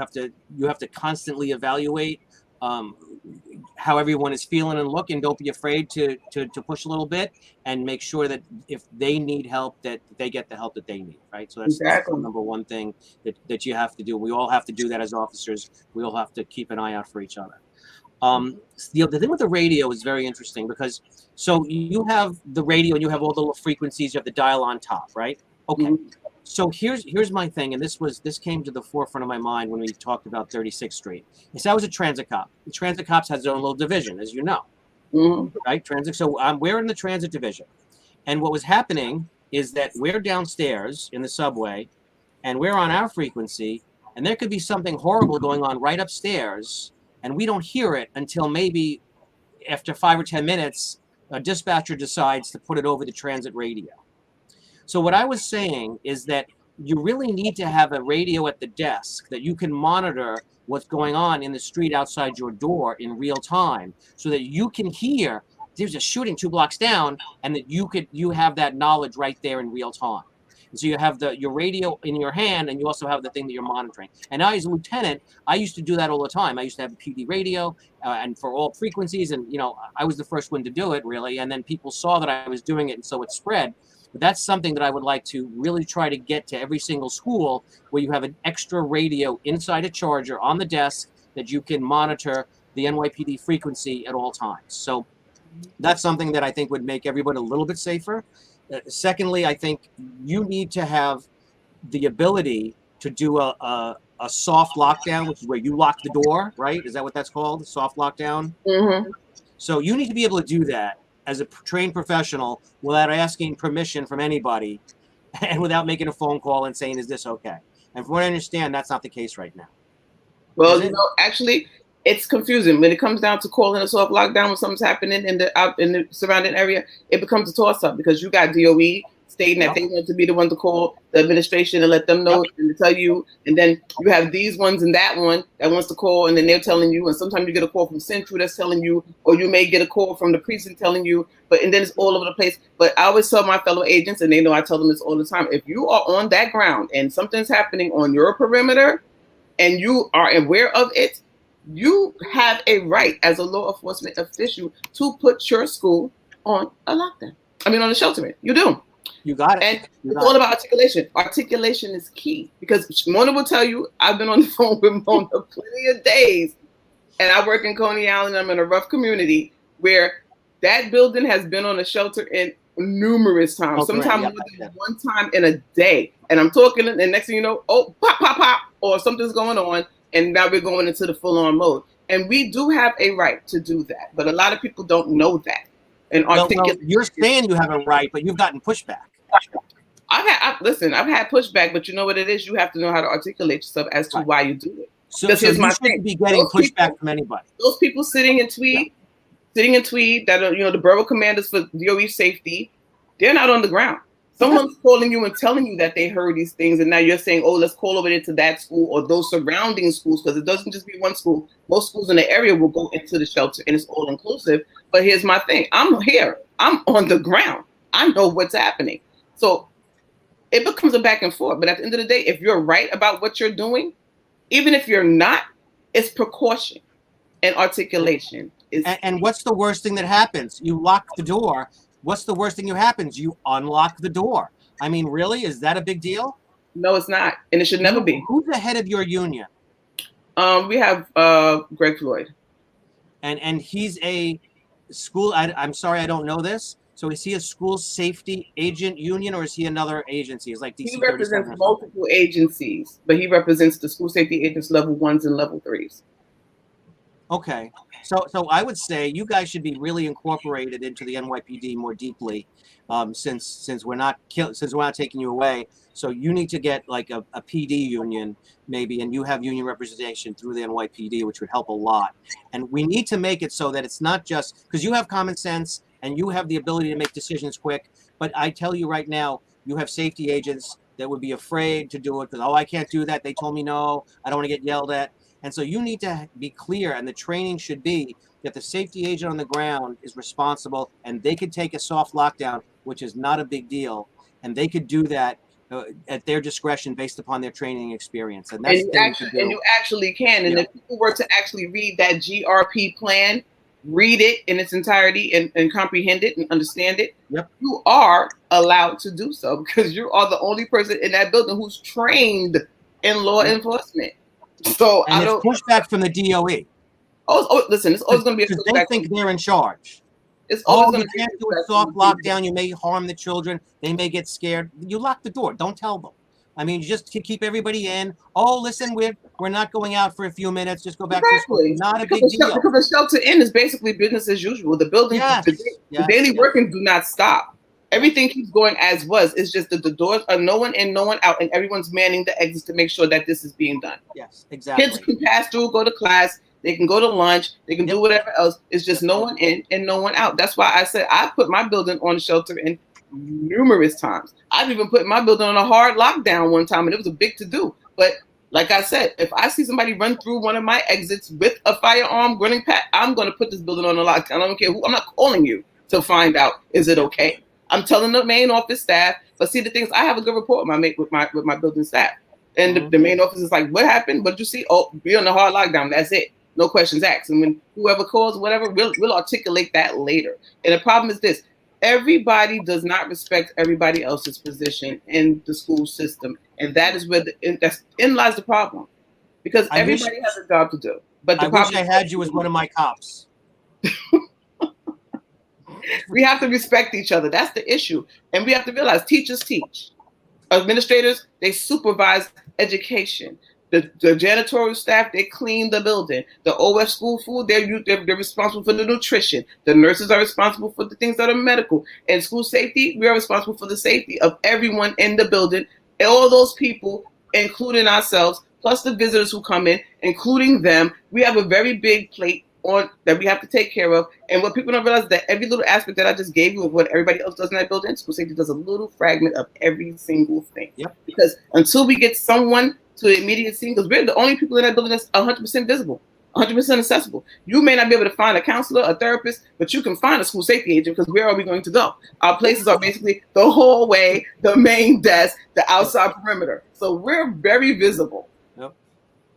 have to constantly evaluate how everyone is feeling and looking. Don't be afraid to push a little bit, and make sure that if they need help, that they get the help that they need, right? So that's the number one thing that you have to do. We all have to do that as officers. We all have to keep an eye out for each other. The thing with the radio is very interesting, because so you have the radio and you have all the little frequencies, you have the dial on top, right? Okay. Mm-hmm. So here's my thing, and this came to the forefront of my mind when we talked about 36th Street. I was a transit cop. The transit cops has their own little division, as you know, right? Transit. So we're in the transit division, and what was happening is that we're downstairs in the subway, and we're on our frequency, and there could be something horrible going on right upstairs, and we don't hear it until maybe after 5 or 10 minutes, a dispatcher decides to put it over the transit radio. So what I was saying is that you really need to have a radio at the desk that you can monitor what's going on in the street outside your door in real time, so that you can hear there's a shooting 2 blocks down, and that you have that knowledge right there in real time. And so you have your radio in your hand, and you also have the thing that you're monitoring. And now as a lieutenant, I used to do that all the time. I used to have a PD radio, and for all frequencies, and I was the first one to do it, really. And then people saw that I was doing it, and so it spread. But that's something that I would like to really try to get to every single school, where you have an extra radio inside a charger on the desk that you can monitor the NYPD frequency at all times. So that's something that I think would make everybody a little bit safer. Secondly, I think you need to have the ability to do a soft lockdown, which is where you lock the door, right? Is that what that's called? Soft lockdown? Mm-hmm. So you need to be able to do that as a trained professional without asking permission from anybody, and without making a phone call and saying, is this okay? And from what I understand, that's not the case right now. Well, actually, it's confusing. When it comes down to calling a soft lockdown when something's happening in the surrounding area, it becomes a toss-up, because you got DOE stating that they want to be the one to call the administration and let them know and to tell you. And then you have these ones and that one that wants to call, and then they're telling you. And sometimes you get a call from Central that's telling you, or you may get a call from the precinct telling you. And then it's all over the place. But I always tell my fellow agents, and they know I tell them this all the time, if you are on that ground and something's happening on your perimeter and you are aware of it, you have a right as a law enforcement official to put your school on a lockdown. On a shelter. You do. You got it. And it's all about articulation. Articulation is key, because Mona will tell you, I've been on the phone with Mona plenty of days, and I work in Coney Island. I'm in a rough community where that building has been on a shelter in numerous times, sometimes more than one time in a day. And I'm talking, and next thing you know, oh, pop, pop, pop, or something's going on, and now we're going into the full-on mode. And we do have a right to do that, but a lot of people don't know that. And you're saying you have a right, but you've gotten pushback. I've had pushback, but you know what it is? You have to know how to articulate yourself as to why you do it. So you shouldn't be getting pushback from anybody. Those people sitting in Tweed that are, the borough commanders for DOE safety, they're not on the ground. Someone's calling you and telling you that they heard these things, and now you're saying, oh, let's call over there to that school or those surrounding schools, because it doesn't just be one school. Most schools in the area will go into the shelter, and it's all inclusive. But here's my thing. I'm here. I'm on the ground. I know what's happening. So it becomes a back and forth. But at the end of the day, if you're right about what you're doing, even if you're not, it's precaution and articulation. And what's the worst thing that happens? You lock the door. What's the worst thing that happens? You unlock the door. I mean, really? Is that a big deal? No, it's not, and it should never be. Who's the head of your union? We have Greg Floyd. And he's a school, I'm sorry, I don't know this. So is he a school safety agent union, or is he another agency? It's like DC He represents multiple agencies, but he represents the school safety agents level 1s and level 3s. Okay. So I would say you guys should be really incorporated into the NYPD more deeply, since we're not taking you away. So you need to get like a PD union maybe, and you have union representation through the NYPD, which would help a lot. And we need to make it so that it's not just because you have common sense and you have the ability to make decisions quick. But I tell you right now, you have safety agents that would be afraid to do it because, oh, I can't do that. They told me no. I don't want to get yelled at. And so you need to be clear, and the training should be that the safety agent on the ground is responsible, and they could take a soft lockdown, which is not a big deal, and they could do that at their discretion based upon their training experience. And that's you actually can. And if people were to actually read that GRP plan, read it in its entirety and comprehend it and understand it, you are allowed to do so because you are the only person in that building who's trained in law enforcement. So and it's pushback from the DOE. Listen, it's always going to be a pushback. They think they're in charge. It's always you can't do a soft lockdown. You may harm the children. They may get scared. You lock the door. Don't tell them. I mean, you just keep everybody in. Oh, listen, we're not going out for a few minutes. Just go back to school. Not a big deal. Because the shelter in is basically business as usual. The building, the daily working do not stop. Everything keeps going as was. It's just that the doors are no one in, no one out, and everyone's manning the exits to make sure that this is being done. Yes, exactly. Kids can pass through, go to class. They can go to lunch. They can do whatever else. It's just no one in and no one out. That's why I said I put my building on shelter in numerous times. I've even put my building on a hard lockdown one time, and it was a big to-do. But like I said, if I see somebody run through one of my exits with a firearm running past, I'm going to put this building on a lockdown. I don't care who. I'm not calling you to find out, is it okay? I'm telling the main office staff, but see, the things, I have a good rapport with my building staff. And the main office is like, what happened? What did you see? Oh, we're on the hard lockdown. That's it. No questions asked. And when whoever calls, whatever, we'll articulate that later. And the problem is this. Everybody does not respect everybody else's position in the school system. And that is where in lies the problem. Because everybody has a job to do. But I wish I had you as one of my cops. We have to respect each other. That's the issue. And we have to realize teachers teach. Administrators, they supervise education. The janitorial staff, they clean the building. The OF school food, they're responsible for the nutrition. The nurses are responsible for the things that are medical. And school safety, we are responsible for the safety of everyone in the building. All those people, including ourselves, plus the visitors who come in, including them. We have a very big plate on that we have to take care of. And what people don't realize is that every little aspect that I just gave you of what everybody else does in that building, school safety does a little fragment of every single thing. Because until we get someone to the immediate scene, because we're the only people in that building that's 100% visible, 100% accessible. You may not be able to find a counselor, a therapist, but you can find a school safety agent, because where are we going to go? Our places are basically the hallway, the main desk, the outside perimeter. So we're very visible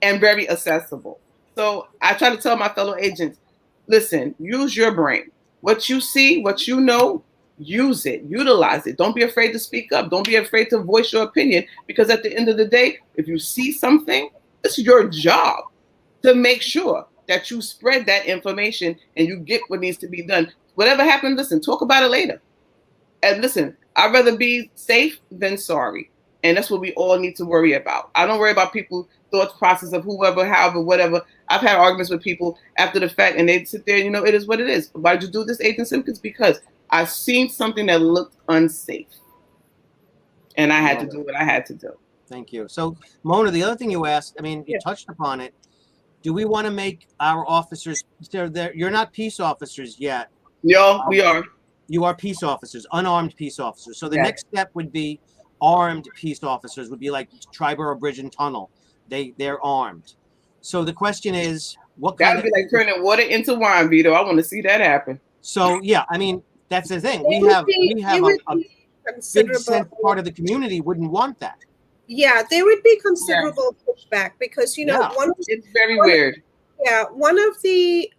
and very accessible. So I try to tell my fellow agents, listen, use your brain. What you see, what you know, use it, utilize it. Don't be afraid to speak up. Don't be afraid to voice your opinion, because at the end of the day, if you see something, it's your job to make sure that you spread that information and you get what needs to be done. Whatever happened, listen, talk about it later. And listen, I'd rather be safe than sorry. And that's what we all need to worry about. I don't worry about people's thought process of whoever, however, whatever. I've had arguments with people after the fact, and they sit there, it is what it is. Why did you do this, Agent Simpkins? Because I've seen something that looked unsafe. And I had to do what I had to do. Thank you. So, Mona, the other thing you asked, you touched upon it. Do we want to make our officers, you're not peace officers yet. No, we are. You are peace officers, unarmed peace officers. So the next step would be armed peace officers, would be like Triborough Bridge and Tunnel. They're armed. So the question is, what kind of... That would be like turning water into wine, Vito. I want to see that happen. So, yeah, that's the thing. We have a big part of the community wouldn't want that. Yeah, there would be considerable pushback because, it's very weird. Yeah, one of the,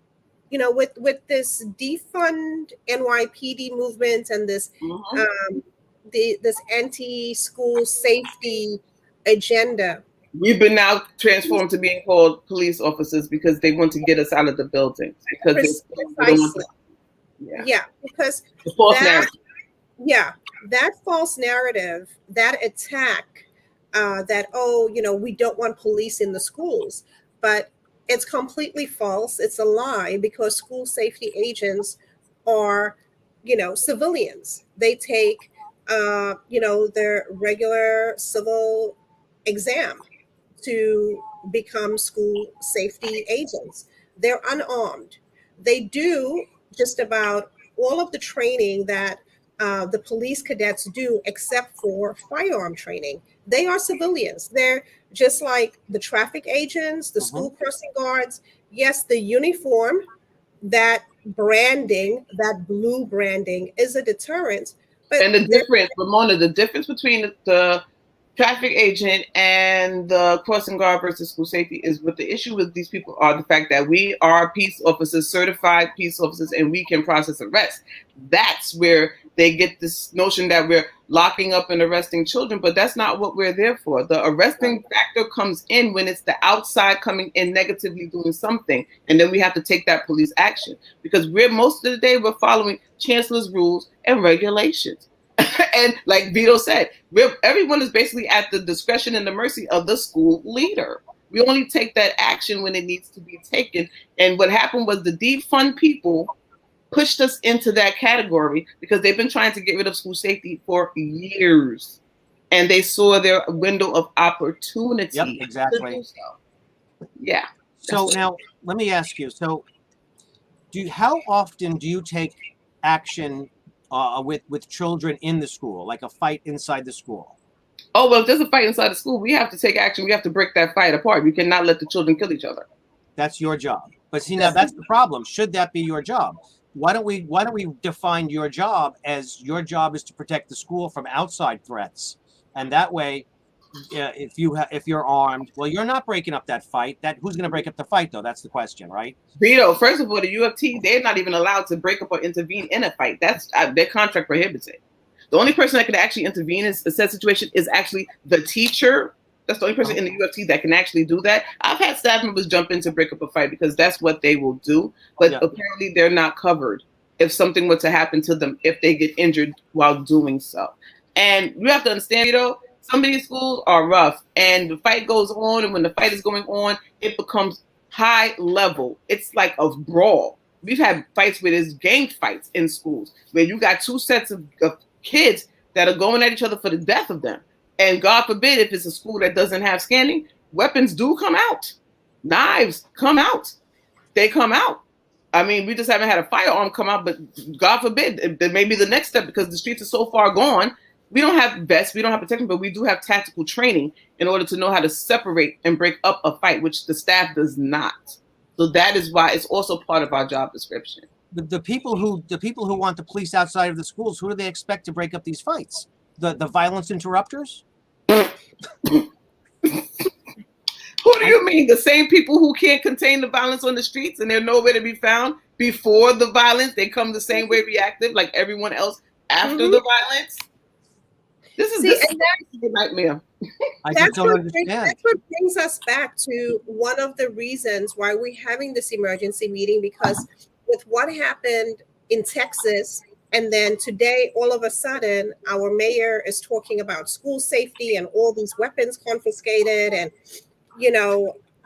with this defund NYPD movement and this this anti-school safety agenda. We've been now transformed to being called police officers because they want to get us out of the buildings because they don't want to, Yeah, because the false narrative. Yeah, that false narrative, that attack, that, oh, we don't want police in the schools, but it's completely false. It's a lie, because school safety agents are, civilians. They take, their regular civil exam to become school safety agents. They're unarmed. They do just about all of the training that the police cadets do, except for firearm training. They are civilians. They're just like the traffic agents, the school crossing guards. Yes, the uniform, that branding, that blue branding is a deterrent. But and the difference, Ramona, the difference between the traffic agent and the crossing guard versus school safety is what the issue with these people are the fact that we are peace officers, certified peace officers, and we can process arrests. That's where they get this notion that we're locking up and arresting children, but that's not what we're there for. The arresting factor comes in when it's the outside coming in negatively doing something, and then we have to take that police action, because most of the day we're following chancellor's rules and regulations. And like Vito said, everyone is basically at the discretion and the mercy of the school leader. We only take that action when it needs to be taken. And what happened was the defund people pushed us into that category because they've been trying to get rid of school safety for years. And they saw their window of opportunity. Yep, exactly. Yeah. So now let me ask you, so how often do you take action with children in the school, like a fight inside the school? Oh, well, if there's a fight inside the school, we have to take action. We have to break that fight apart. We cannot let the children kill each other. That's your job. But see, now that's the problem. Should that be your job? Why don't we define your job as your job is to protect the school from outside threats? And that way, if you're armed, well, you're not breaking up that fight. Who's going to break up the fight, though? That's the question, right? Vito, first of all, the UFT, they're not even allowed to break up or intervene in a fight. That's their contract prohibits it. The only person that can actually intervene in a said situation is actually the teacher. That's the only person in the UFT that can actually do that. I've had staff members jump in to break up a fight because that's what they will do. But apparently they're not covered if something were to happen to them, if they get injured while doing so. And you have to understand, Vito, some of these schools are rough, and the fight goes on, and when the fight is going on, it becomes high level. It's like a brawl. We've had fights where there's gang fights in schools, where you got two sets of kids that are going at each other for the death of them. And God forbid, if it's a school that doesn't have scanning, weapons do come out. Knives come out. They come out. I mean, we just haven't had a firearm come out, but God forbid, that may be the next step, because the streets are so far gone. We don't have vests, we don't have protection, but we do have tactical training in order to know how to separate and break up a fight, which the staff does not. So that is why it's also part of our job description. The people who want the police outside of the schools, who do they expect to break up these fights? The violence interrupters? Who do you mean? The same people who can't contain the violence on the streets and they're nowhere to be found before the violence? They come the same way reactive like everyone else after the violence? This is a nightmare. That's what brings us back to one of the reasons why we're having this emergency meeting, because with what happened in Texas, and then today, all of a sudden, our mayor is talking about school safety and all these weapons confiscated, and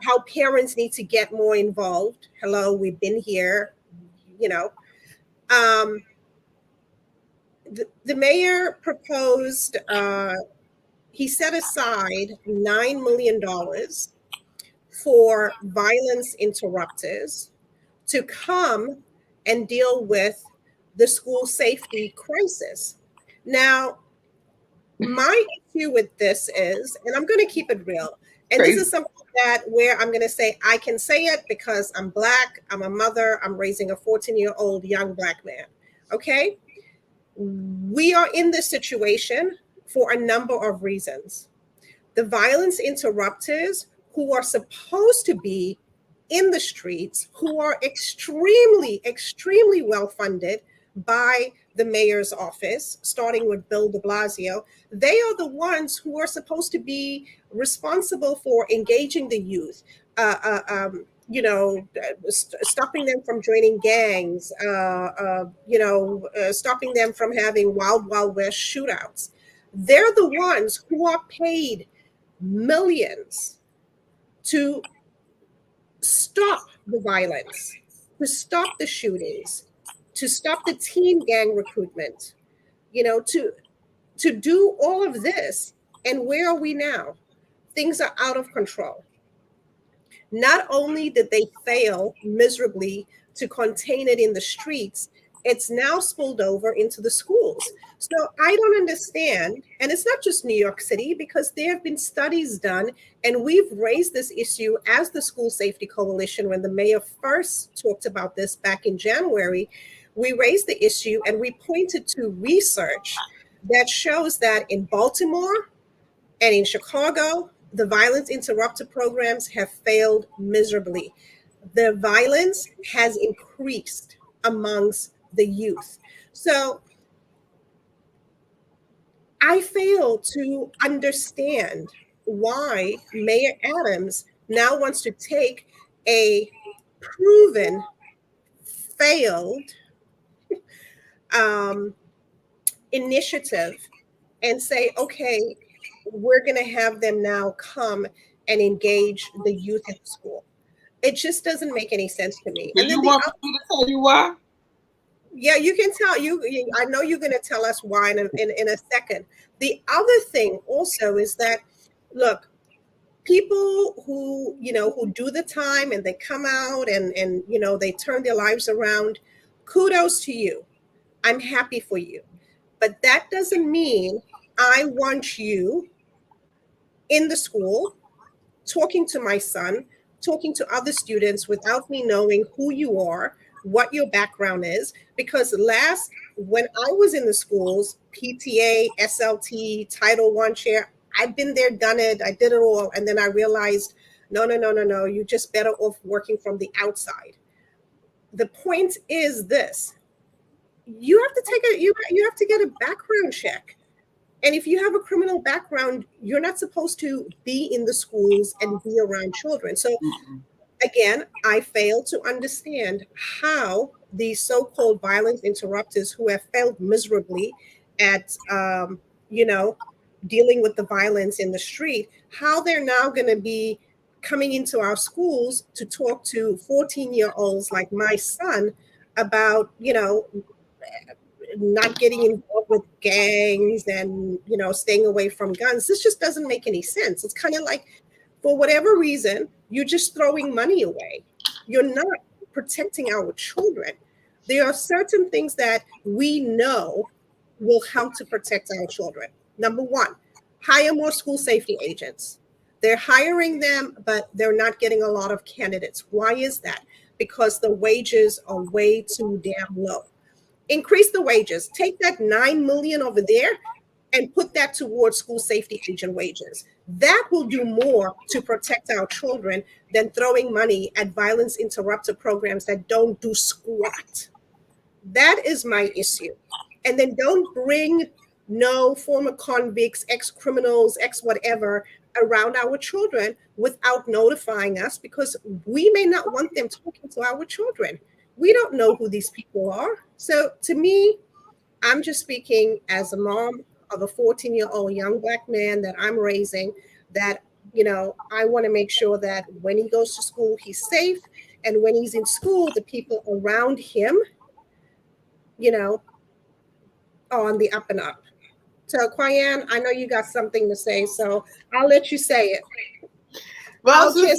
how parents need to get more involved. Hello, we've been here, The mayor proposed, he set aside $9 million for violence interrupters to come and deal with the school safety crisis. Now, my issue with this is, and I'm going to keep it real, and this is something where I'm going to say, I can say it because I'm Black, I'm a mother, I'm raising a 14-year-old young Black man, okay? We are in this situation for a number of reasons. The violence interrupters, who are supposed to be in the streets, who are extremely, extremely well funded by the mayor's office, starting with Bill de Blasio. They are the ones who are supposed to be responsible for engaging the youth, stopping them from joining gangs, stopping them from having Wild West shootouts. They're the ones who are paid millions to stop the violence, to stop the shootings, to stop the teen gang recruitment, to do all of this. And where are we now? Things are out of control. Not only did they fail miserably to contain it in the streets, it's now spilled over into the schools. So I don't understand. And it's not just New York City, because there have been studies done, and we've raised this issue as the School Safety Coalition when the mayor first talked about this back in January. We raised the issue and we pointed to research that shows that in Baltimore and in Chicago, the violence interrupter programs have failed miserably. The violence has increased amongst the youth. So I fail to understand why Mayor Adams now wants to take a proven, failed initiative and say, okay, we're going to have them now come and engage the youth at the school. It just doesn't make any sense to me. And you want me to tell you why? Yeah, you can tell. I know you're going to tell us why in a second. The other thing also is that, look, people who do the time and they come out and they turn their lives around, kudos to you. I'm happy for you. But that doesn't mean I want you in the school talking to my son, talking to other students without me knowing who you are, what your background is. Because when I was in the schools, PTA, SLT, Title I chair, I've been there, done it, I did it all. And then I realized, no, you're just better off working from the outside. The point is this: you have to get a background check. And if you have a criminal background, you're not supposed to be in the schools and be around children. So again, I fail to understand how these so-called violence interrupters who have failed miserably at, dealing with the violence in the street, how they're now going to be coming into our schools to talk to 14-year-olds like my son about, not getting involved with gangs and, staying away from guns. This just doesn't make any sense. It's kind of like, for whatever reason, you're just throwing money away. You're not protecting our children. There are certain things that we know will help to protect our children. Number one, hire more school safety agents. They're hiring them, but they're not getting a lot of candidates. Why is that? Because the wages are way too damn low. Increase the wages. Take that $9 million over there and put that towards school safety agent wages. That will do more to protect our children than throwing money at violence interrupter programs that don't do squat. That is my issue. And then don't bring former convicts, ex-criminals, ex-whatever around our children without notifying us, because we may not want them talking to our children. We don't know who these people are. So to me, I'm just speaking as a mom of a 14-year-old young Black man that I'm raising, that, I want to make sure that when he goes to school, he's safe. And when he's in school, the people around him, are on the up and up. So, Kwayan, I know you got something to say, so I'll let you say it. Well, it's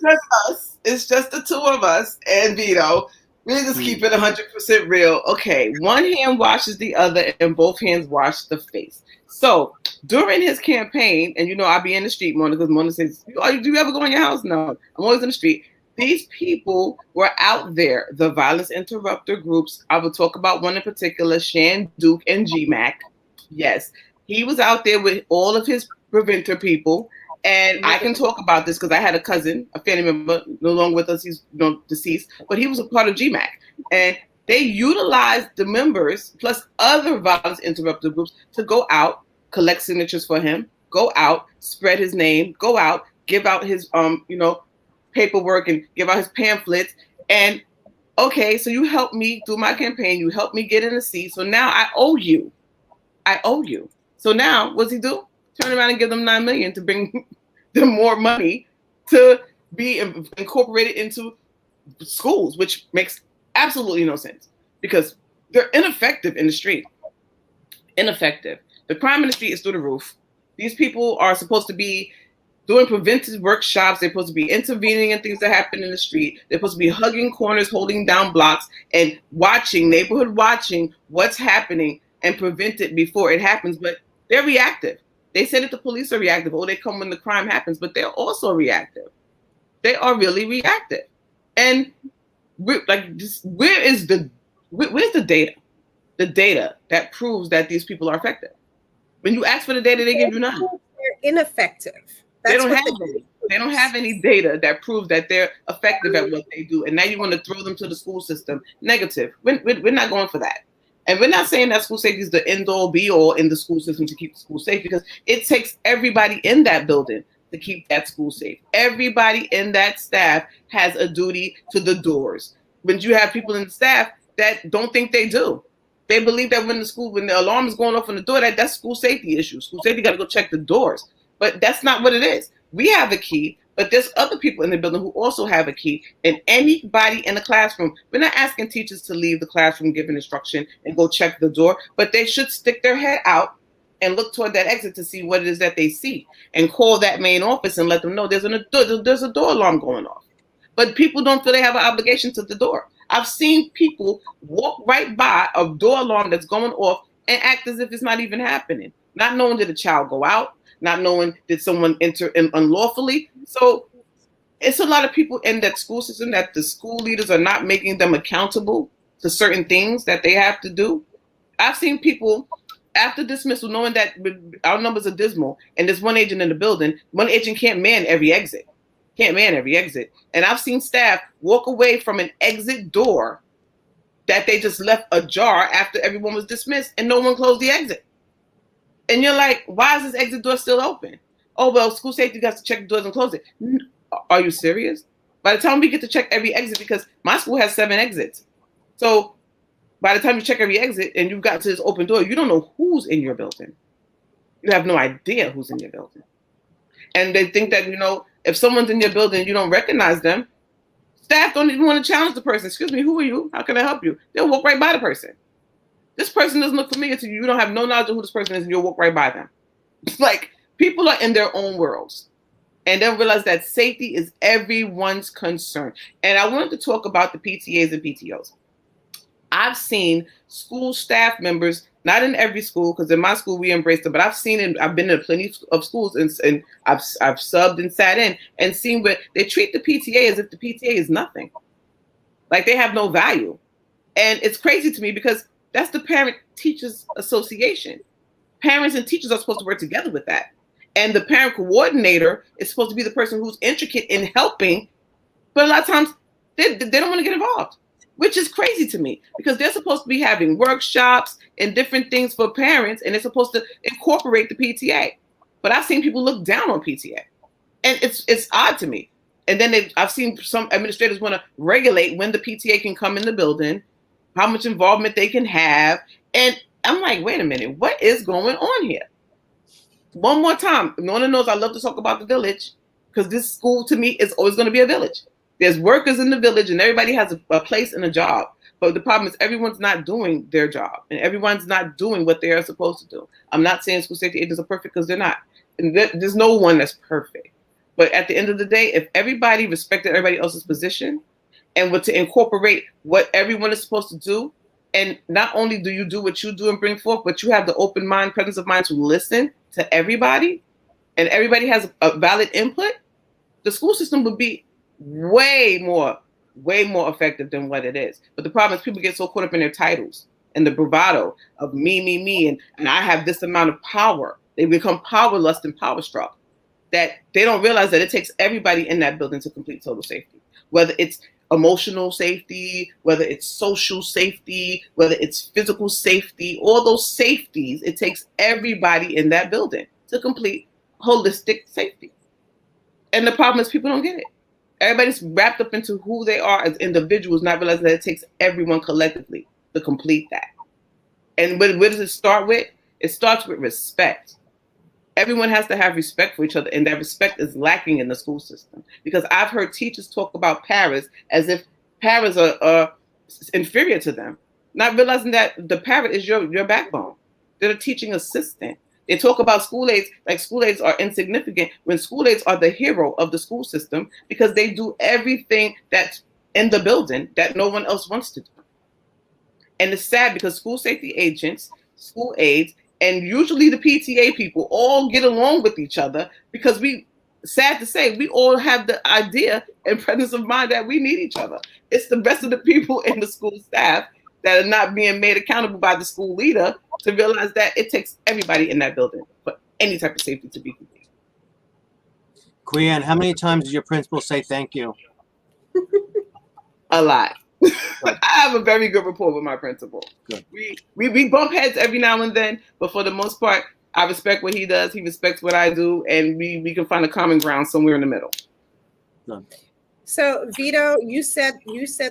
just us. It's just the two of us and Vito. We'll just keep it 100% real. Okay, one hand washes the other and both hands wash the face. So during his campaign, and I'll be in the street, Mona, because Mona says, do you ever go in your house? No, I'm always in the street. These people were out there, the violence interrupter groups. I will talk about one in particular, Shan Duke and GMAC. Yes, he was out there with all of his preventer people. And I can talk about this because I had a cousin, a family member, no longer with us. He's deceased, but he was a part of GMAC. And They utilize the members plus other violence interrupter groups to go out, collect signatures for him, go out, spread his name, go out, give out his paperwork and give out his pamphlets. And okay, so you helped me do my campaign, you helped me get in a seat, so now I owe you. So now what's he do? Turn around and give them $9 million to bring them more money to be incorporated into schools, which makes absolutely no sense because they're ineffective in the street. Ineffective. The crime in the street is through the roof. These people are supposed to be doing preventive workshops. They're supposed to be intervening in things that happen in the street. They're supposed to be hugging corners, holding down blocks, and neighborhood watching what's happening and prevent it before it happens. But they're reactive. They say that the police are reactive. Oh, they come when the crime happens, but they're also reactive. They are really reactive. And where's the data? The data that proves that these people are effective. When you ask for the data, they give you none. They're ineffective. They don't have any data that proves that they're effective at what they do. And now you want to throw them to the school system. Negative. We're not going for that. And we're not saying that school safety is the end all be all in the school system to keep the school safe, because it takes everybody in that building to keep that school safe. Everybody in that staff has a duty to the doors. When you have people in the staff that don't think they do, they believe that when the alarm is going off on the door, that's school safety issue. School safety got to go check the doors. But that's not what it is. We have a key, but there's other people in the building who also have a key. And anybody in the classroom, we're not asking teachers to leave the classroom, giving instruction and go check the door, but they should stick their head out and look toward that exit to see what it is that they see and call that main office and let them know there's a door alarm going off. But people don't feel they have an obligation to the door. I've seen people walk right by a door alarm that's going off and act as if it's not even happening, not knowing did a child go out, not knowing did someone enter in unlawfully. So it's a lot of people in that school system that the school leaders are not making them accountable to certain things that they have to do. I've seen people after dismissal knowing that our numbers are dismal and there's one agent in the building, one agent can't man every exit. And I've seen staff walk away from an exit door that they just left ajar after everyone was dismissed and no one closed the exit. And you're like, why is this exit door still open? Oh, well, school safety has to check the doors and close it. Are you serious? By the time we get to check every exit, because my school has 7 exits. So by the time you check every exit and you've got to this open door, you don't know who's in your building. You have no idea who's in your building. And they think that, if someone's in your building and you don't recognize them, staff don't even want to challenge the person. Excuse me, who are you? How can I help you? They'll walk right by the person. This person doesn't look familiar to you. You don't have no knowledge of who this person is and you'll walk right by them. It's like people are in their own worlds and they'll realize that safety is everyone's concern. And I wanted to talk about the PTAs and PTOs. I've seen school staff members, not in every school, because in my school we embraced them, but I've been in plenty of schools and I've subbed and sat in and seen where they treat the PTA as if the PTA is nothing. Like they have no value. And it's crazy to me because that's the Parent-Teachers Association. Parents and teachers are supposed to work together with that. And the parent coordinator is supposed to be the person who's intricate in helping, but a lot of times they don't want to get involved, which is crazy to me because they're supposed to be having workshops and different things for parents, and they're supposed to incorporate the PTA. But I've seen people look down on PTA, and it's odd to me. And then I've seen some administrators want to regulate when the PTA can come in the building, how much involvement they can have. And I'm like, wait a minute, what is going on here? One more time, no one knows I love to talk about the village because this school to me is always going to be a village. There's workers in the village and everybody has a place and a job. But the problem is everyone's not doing their job and everyone's not doing what they are supposed to do. I'm not saying school safety agents are perfect because they're not. And there's no one that's perfect. But at the end of the day, if everybody respected everybody else's position and were to incorporate what everyone is supposed to do, and not only do you do what you do and bring forth, but you have the open mind, presence of mind to listen to everybody, and everybody has a valid input, the school system would be way more effective than what it is. But the problem is people get so caught up in their titles and the bravado of me, and I have this amount of power. They become power lust and power struck that they don't realize that it takes everybody in that building to complete total safety. Whether it's emotional safety, whether it's social safety, whether it's physical safety, all those safeties, it takes everybody in that building to complete holistic safety. And the problem is people don't get it. Everybody's wrapped up into who they are as individuals, not realizing that it takes everyone collectively to complete that. And where does it start with? It starts with respect. Everyone has to have respect for each other, and that respect is lacking in the school system. Because I've heard teachers talk about paras as if paras are inferior to them, not realizing that the para is your backbone. They're a teaching assistant. They talk about school aides like school aides are insignificant when school aides are the hero of the school system because they do everything that's in the building that no one else wants to do. And it's sad because school safety agents, school aides, and usually the PTA people all get along with each other because sad to say, we all have the idea and presence of mind that we need each other. It's the rest of the people in the school staff that are not being made accountable by the school leader to realize that it takes everybody in that building for any type of safety to be complete. Quean, how many times did your principal say thank you? A lot. I have a very good rapport with my principal. Good. We bump heads every now and then, but for the most part, I respect what he does. He respects what I do, and we can find a common ground somewhere in the middle. Good. So Vito, you said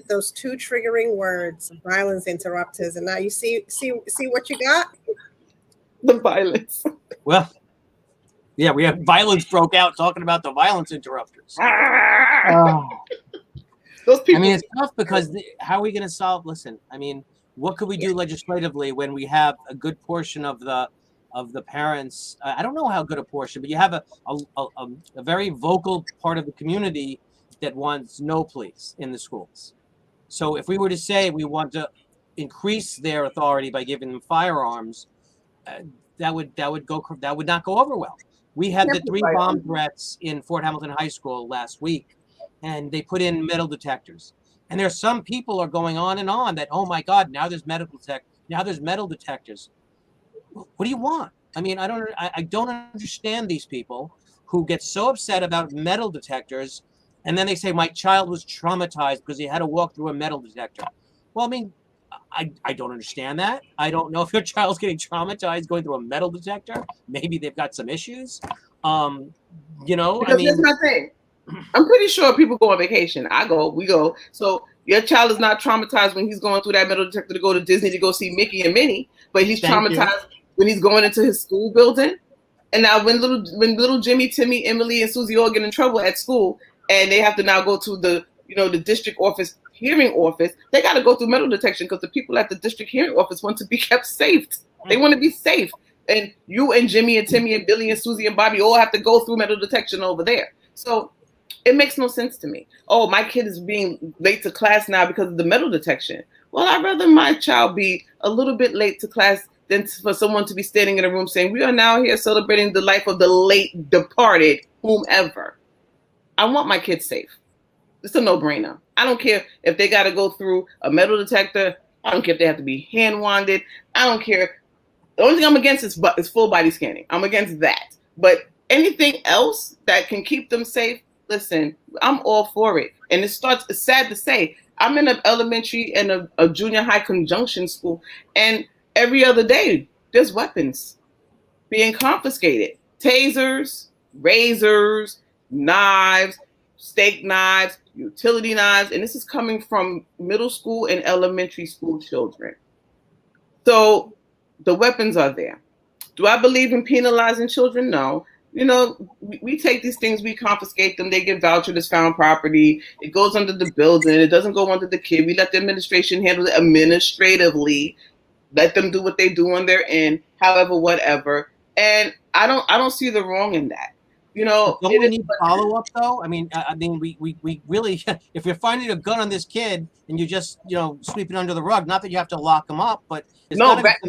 those two triggering words, violence interrupters, and now you see what you got? The violence. Well, yeah, we have violence broke out talking about the violence interrupters. Those people. I mean, it's tough because how are we going to solve? Listen, I mean, what could we do legislatively when we have a good portion of the parents? I don't know how good a portion, but you have a very vocal part of the community that wants no police in the schools. So if we were to say we want to increase their authority by giving them firearms, that would not go over well. We had the 3 bomb threats in Fort Hamilton High School last week, and they put in metal detectors. And there's some people are going on and on that, oh my God, now there's metal detectors. What do you want? I mean, I don't understand these people who get so upset about metal detectors, and then they say my child was traumatized because he had to walk through a metal detector. Well, I mean, I don't understand that. I don't know if your child's getting traumatized going through a metal detector. Maybe they've got some issues. Because that's my thing. I'm pretty sure people go on vacation. We go. So your child is not traumatized when he's going through that metal detector to go to Disney to go see Mickey and Minnie, but he's traumatized when he's going into his school building. And now when little Jimmy, Timmy, Emily, and Susie all get in trouble at school, and they have to now go to the district office hearing office, they got to go through metal detection because the people at the district hearing office want to be kept safe. They want to be safe. And you and Jimmy and Timmy and Billy and Susie and Bobby all have to go through metal detection over there. So it makes no sense to me. Oh, my kid is being late to class now because of the metal detection. Well, I'd rather my child be a little bit late to class than for someone to be standing in a room saying, we are now here celebrating the life of the late departed whomever. I want my kids safe. It's a no-brainer. I don't care if they got to go through a metal detector. I don't care if they have to be hand-wanded. I don't care. The only thing I'm against is full body scanning. I'm against that. But anything else that can keep them safe, listen, I'm all for it. And it's sad to say, I'm in an elementary and a junior high conjunction school, and every other day there's weapons being confiscated. Tasers, razors, knives, steak knives, utility knives, and this is coming from middle school and elementary school children. So the weapons are there. Do I believe in penalizing children? No. We take these things, we confiscate them, they get vouchered as found property. It goes under the building. It doesn't go under the kid. We let the administration handle it administratively. Let them do what they do on their end, however, whatever. And I don't see the wrong in that. Don't we need follow up though? I mean, we really, if you're finding a gun on this kid and you just sweep it under the rug, not that you have to lock him up, but back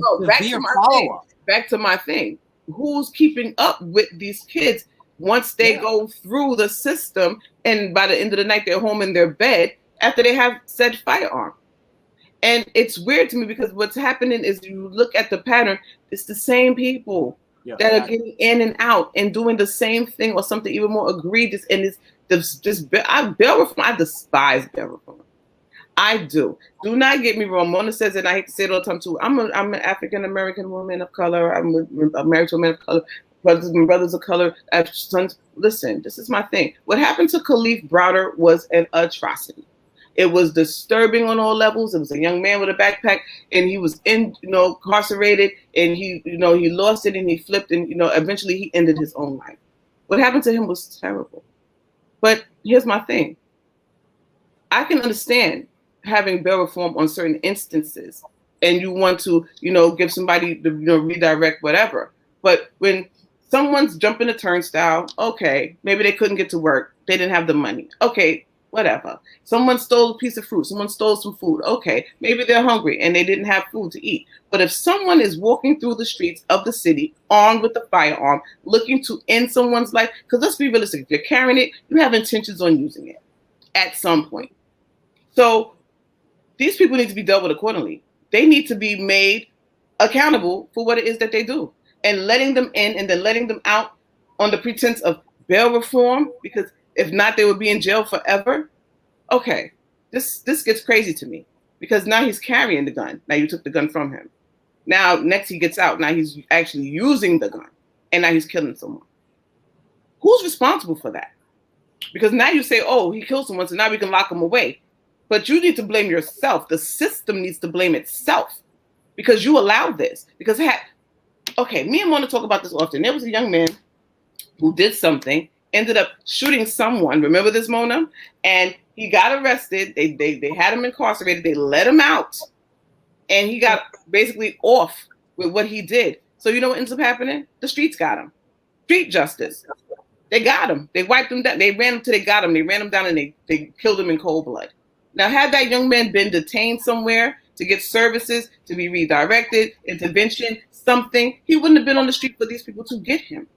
to my thing. Who's keeping up with these kids once they go through the system, and by the end of the night they're home in their bed after they have said firearm? And it's weird to me because what's happening is you look at the pattern, it's the same people that are getting in and out and doing the same thing or something even more egregious. And it's just Bell Reform. I despise Bell Reform. I do. Do not get me wrong. Mona says it, and I hate to say it all the time too. I'm an African American woman of color. I'm married to a man of color. Brothers of color. I have sons. Listen, this is my thing. What happened to Khalif Browder was an atrocity. It was disturbing on all levels. It was a young man with a backpack, and he was incarcerated, and he lost it, and he flipped, and eventually he ended his own life. What happened to him was terrible. But here's my thing. I can understand having bail reform on certain instances, and you want to, give somebody the, redirect whatever. But when someone's jumping a turnstile, okay, maybe they couldn't get to work. They didn't have the money. Okay, whatever. Someone stole a piece of fruit. Someone stole some food. Okay, maybe they're hungry and they didn't have food to eat. But if someone is walking through the streets of the city armed with a firearm, looking to end someone's life, because let's be realistic, if you're carrying it, you have intentions on using it at some point. So these people need to be dealt with accordingly. They need to be made accountable for what it is that they do. And letting them in and then letting them out on the pretense of bail reform, because if not, they would be in jail forever. Okay, this gets crazy to me, because now he's carrying the gun. Now you took the gun from him. Now next he gets out. Now he's actually using the gun, and now he's killing someone. Who's responsible for that? Because now you say, oh, he killed someone, so now we can lock him away. But you need to blame yourself. The system needs to blame itself, because you allowed this. Because okay, me and Mona talk about this often. There was a young man who did something, ended up shooting someone. Remember this, Mona? And he got arrested. They had him incarcerated. They let him out, and he got basically off with what he did. So you know what ends up happening? The streets got him. Street justice. They got him. They wiped him down. They ran him till they got him. They ran him down, and they killed him in cold blood. Now, had that young man been detained somewhere to get services, to be redirected, intervention, something, he wouldn't have been on the street for these people to get him.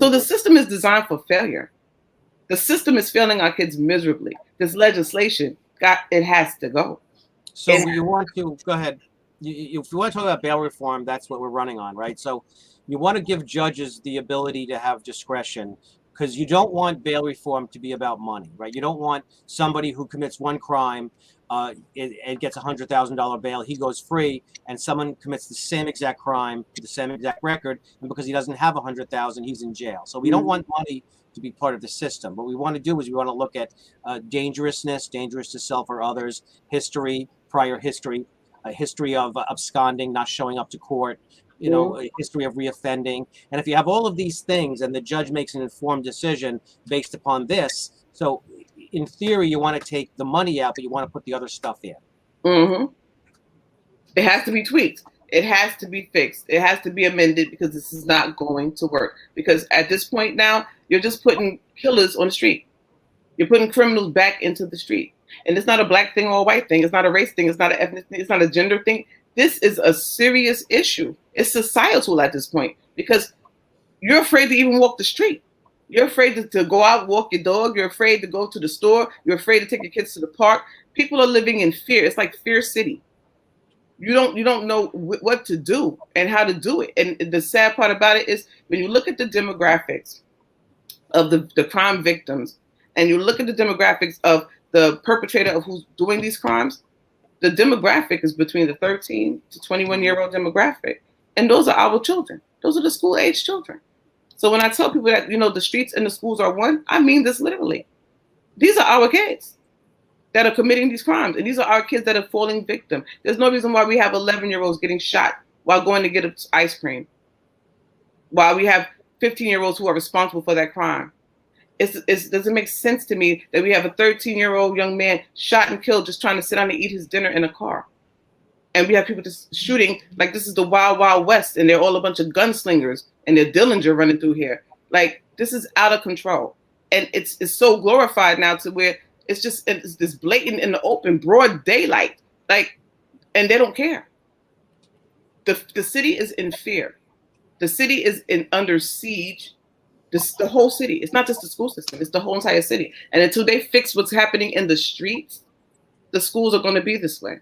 So the system is designed for failure. The system is failing our kids miserably. This legislation, it has to go. So you want to go ahead. If you want to talk about bail reform, that's what we're running on, right? So you want to give judges the ability to have discretion, because you don't want bail reform to be about money, right? You don't want somebody who commits one crime and gets $100,000 bail, he goes free, and someone commits the same exact crime, the same exact record, and because he doesn't have $100,000, he's in jail. So we don't want money to be part of the system. What we want to do is we want to look at dangerousness, dangerous to self or others, history, prior history, a history of absconding, not showing up to court, a history of reoffending. And if you have all of these things and the judge makes an informed decision based upon this, so in theory, you want to take the money out, but you want to put the other stuff in. Mm-hmm. It has to be tweaked. It has to be fixed. It has to be amended, because this is not going to work. Because at this point now, you're just putting killers on the street. You're putting criminals back into the street. And it's not a black thing or a white thing. It's not a race thing. It's not an ethnic thing. It's not a gender thing. This is a serious issue. It's societal at this point, because you're afraid to even walk the street. You're afraid to go out, walk your dog. You're afraid to go to the store. You're afraid to take your kids to the park. People are living in fear. It's like Fear City. You don't know what to do and how to do it. And the sad part about it is when you look at the demographics of the crime victims, and you look at the demographics of the perpetrator of who's doing these crimes, the demographic is between the 13 to 21-year-old demographic. And those are our children. Those are the school-age children. So when I tell people that, the streets and the schools are one, I mean this literally. These are our kids that are committing these crimes. And these are our kids that are falling victim. There's no reason why we have 11-year-olds getting shot while going to get ice cream, while we have 15-year-olds who are responsible for that crime. It doesn't make sense to me that we have a 13-year-old young man shot and killed just trying to sit down and eat his dinner in a car. And we have people just shooting like this is the Wild Wild West, and they're all a bunch of gunslingers, and they're Dillinger running through here. Like, this is out of control. And it's so glorified now to where it's this blatant in the open, broad daylight. Like, and they don't care. The city is in fear. The city is under siege. The whole city. It's not just the school system. It's the whole entire city. And until they fix what's happening in the streets, the schools are going to be this way.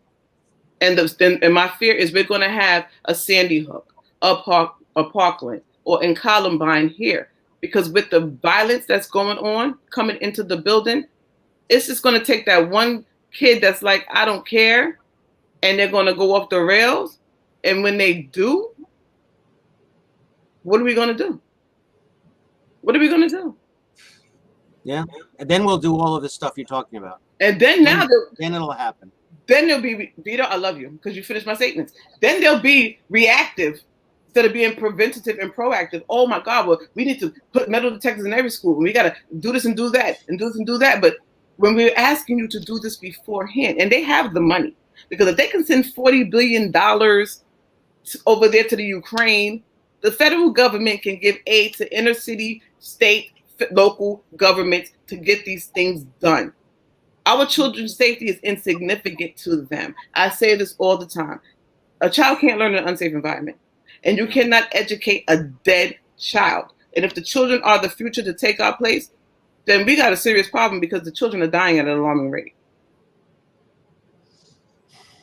And my fear is we're going to have a Sandy Hook, a Parkland, or in Columbine here. Because with the violence that's going on, coming into the building, it's just going to take that one kid that's like, I don't care, and they're going to go off the rails. And when they do, what are we going to do? What are we going to do? Yeah. And then we'll do all of this stuff you're talking about. And then now, then it'll happen. Then they'll be, Vito, I love you because you finished my statements. Then they'll be reactive instead of being preventative and proactive. Oh my God, well, we need to put metal detectors in every school. We got to do this and do that and do this and do that. But when we're asking you to do this beforehand, and they have the money, because if they can send $40 billion over there to the Ukraine, the federal government can give aid to inner city, state, local governments to get these things done. Our children's safety is insignificant to them. I say this all the time. A child can't learn in an unsafe environment, and you cannot educate a dead child. And if the children are the future to take our place, then we got a serious problem because the children are dying at an alarming rate.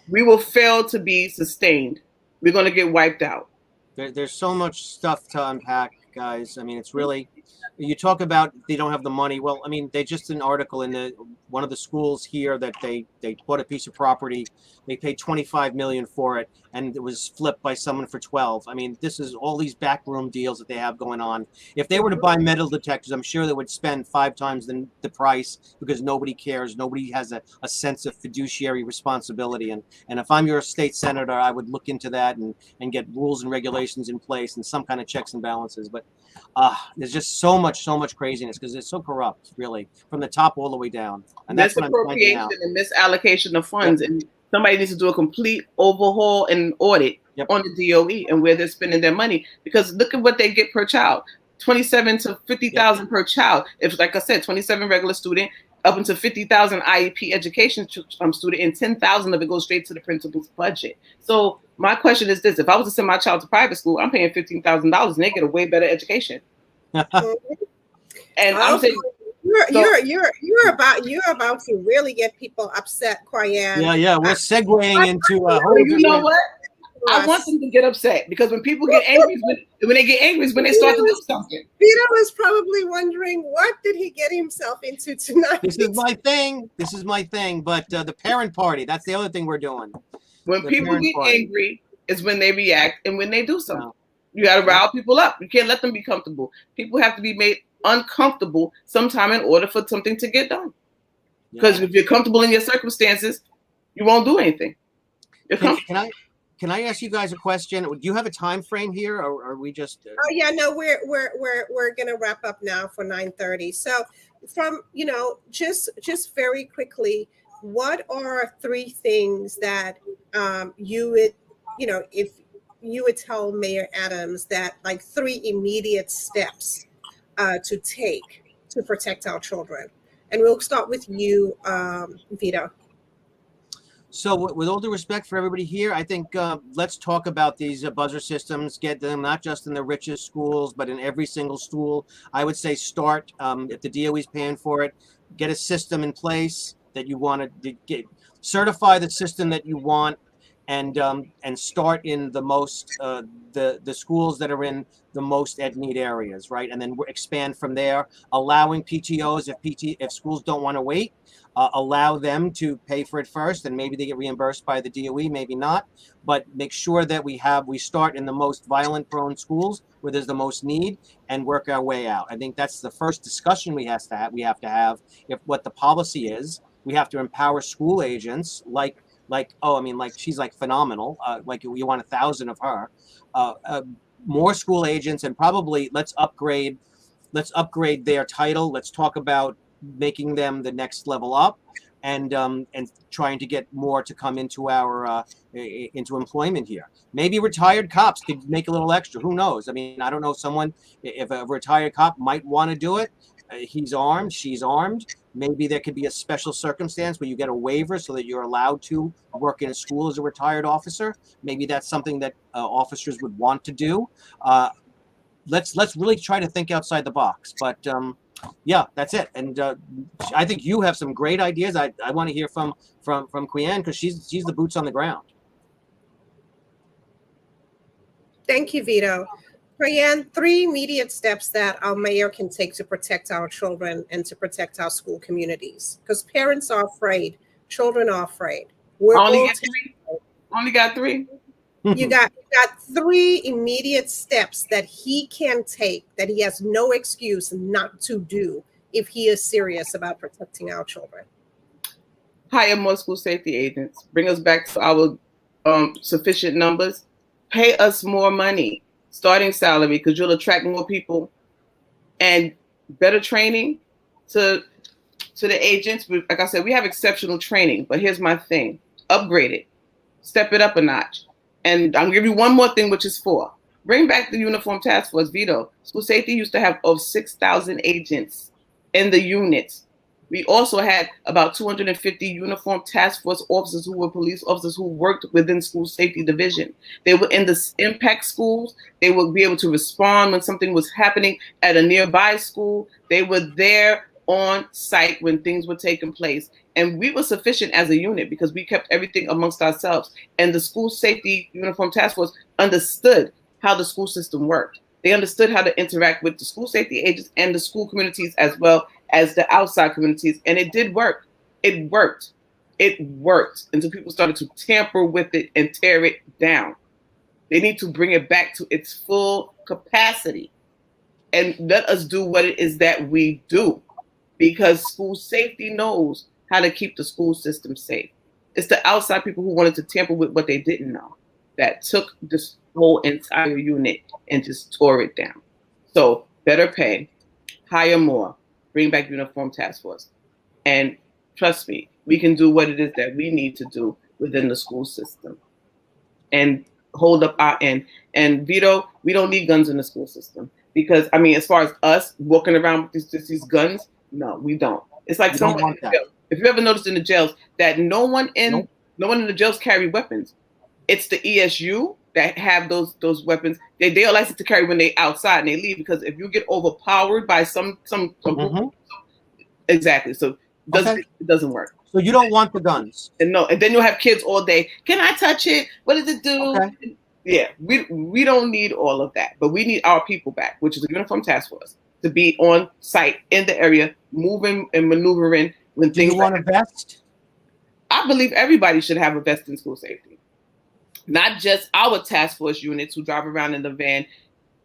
We will fail to be sustained. We're going to get wiped out. There's so much stuff to unpack, guys. I mean, it's really, you talk about they don't have the money. Well, I mean, they just an article in one of the schools here that they bought a piece of property. They paid $25 million for it, and it was flipped by someone for 12. I mean, this is all these backroom deals that they have going on. If they were to buy metal detectors, I'm sure they would spend 5 times the price because nobody cares. Nobody has a sense of fiduciary responsibility. And if I'm your state senator, I would look into that and get rules and regulations in place and some kind of checks and balances. But there's just so much craziness because it's so corrupt, really, from the top all the way down. And that's what I'm finding out. And misallocation of funds. Yep. And somebody needs to do a complete overhaul and audit on the DOE and where they're spending their money. Because look at what they get per child, $27,000 to $50,000 per child. If, like I said, 27 regular student, up into 50,000 IEP education student, and 10,000 of it goes straight to the principal's budget. So my question is this: if I was to send my child to private school, I'm paying $15,000 and they get a way better education. And I'm saying, you're about to really get people upset, Quyan. Yeah, we're segueing into a whole. You know what? I want them to get upset because when people get angry, when they get angry is when they start to do something. Vito is probably wondering, what did he get himself into tonight? This is my thing. But the parent party, that's the other thing we're doing. When people get angry is when they react and when they do something. No. You got to rile people up. You can't let them be comfortable. People have to be made uncomfortable sometime in order for something to get done. Because if you're comfortable in your circumstances, you won't do anything. Can I ask you guys a question? Do you have a time frame here, or are we just? Oh yeah, no, we're gonna wrap up now for 9:30. So, from just very quickly, what are 3 things that you would, if you would tell Mayor Adams that, like, 3 immediate steps to take to protect our children? And we'll start with you, Vito. So with all due respect for everybody here, I think let's talk about these buzzer systems, get them not just in the richest schools, but in every single school. I would say start, if the DOE is paying for it, get a system in place that you want to get, certify the system that you want, and start in the most, the schools that are in the most ed need areas, right? And then expand from there, allowing PTOs, if schools don't want to wait, allow them to pay for it first, and maybe they get reimbursed by the DOE, maybe not, but make sure that we start in the most violent prone schools where there's the most need and work our way out. I think that's the first discussion we have to have. If what the policy is, we have to empower school agents like she's like phenomenal. Like you want 1,000 of her, more school agents, and probably let's upgrade their title. Let's talk about making them the next level up, and trying to get more to come into our into employment here. Maybe retired cops could make a little extra. Who knows? I mean, I don't know. If a retired cop might want to do it, he's armed, she's armed. Maybe there could be a special circumstance where you get a waiver so that you're allowed to work in a school as a retired officer. Maybe that's something that officers would want to do. Let's really try to think outside the box. But yeah, that's it. And I think you have some great ideas. I want to hear from Quyan, because she's the boots on the ground. Thank you, Vito. Quyan, 3 immediate steps that our mayor can take to protect our children and to protect our school communities, because parents are afraid Children are afraid. We're Only all got three. Only got three. you got 3 immediate steps that he can take that he has no excuse not to do if he is serious about protecting our children. Hire more school safety agents. Bring us back to our sufficient numbers. Pay us more money, starting salary, because you'll attract more people, and better training to the agents. Like I said, we have exceptional training, but here's my thing: upgrade it, step it up a notch. And I'm gonna give you one more thing, which is 4. Bring back the uniform task force. Vito, school safety used to have over 6,000 agents in the units. We also had about 250 uniform task force officers who were police officers who worked within school safety division. They were in the impact schools. They would be able to respond when something was happening at a nearby school. They were there on site when things were taking place. And we were sufficient as a unit because we kept everything amongst ourselves. And the school safety uniform task force understood how the school system worked. They understood how to interact with the school safety agents and the school communities as well as the outside communities. And it did work. It worked. It worked until people started to tamper with it and tear it down. They need to bring it back to its full capacity and let us do what it is that we do, because school safety knows how to keep the school system safe. It's the outside people who wanted to tamper with what they didn't know that took this whole entire unit and just tore it down. So better pay, hire more, bring back uniform task force. And trust me, we can do what it is that we need to do within the school system and hold up our end. And Vito, we don't need guns in the school system because, I mean, as far as us walking around with these guns, no, we don't. It's like someone in the jail. If you ever noticed in the jails that no one in the jails carry weapons. It's the ESU that have those weapons. They are licensed to carry when they outside and they leave, because if you get overpowered by some exactly. So it doesn't work. So you don't want the guns. And no, and then you'll have kids all day. Can I touch it? What does it do? Okay. Yeah, we don't need all of that, but we need our people back, which is a uniform task force, to be on site in the area, moving and maneuvering when things. Do you want a vest? I believe everybody should have a vest in school safety. Not just our task force units who drive around in the van.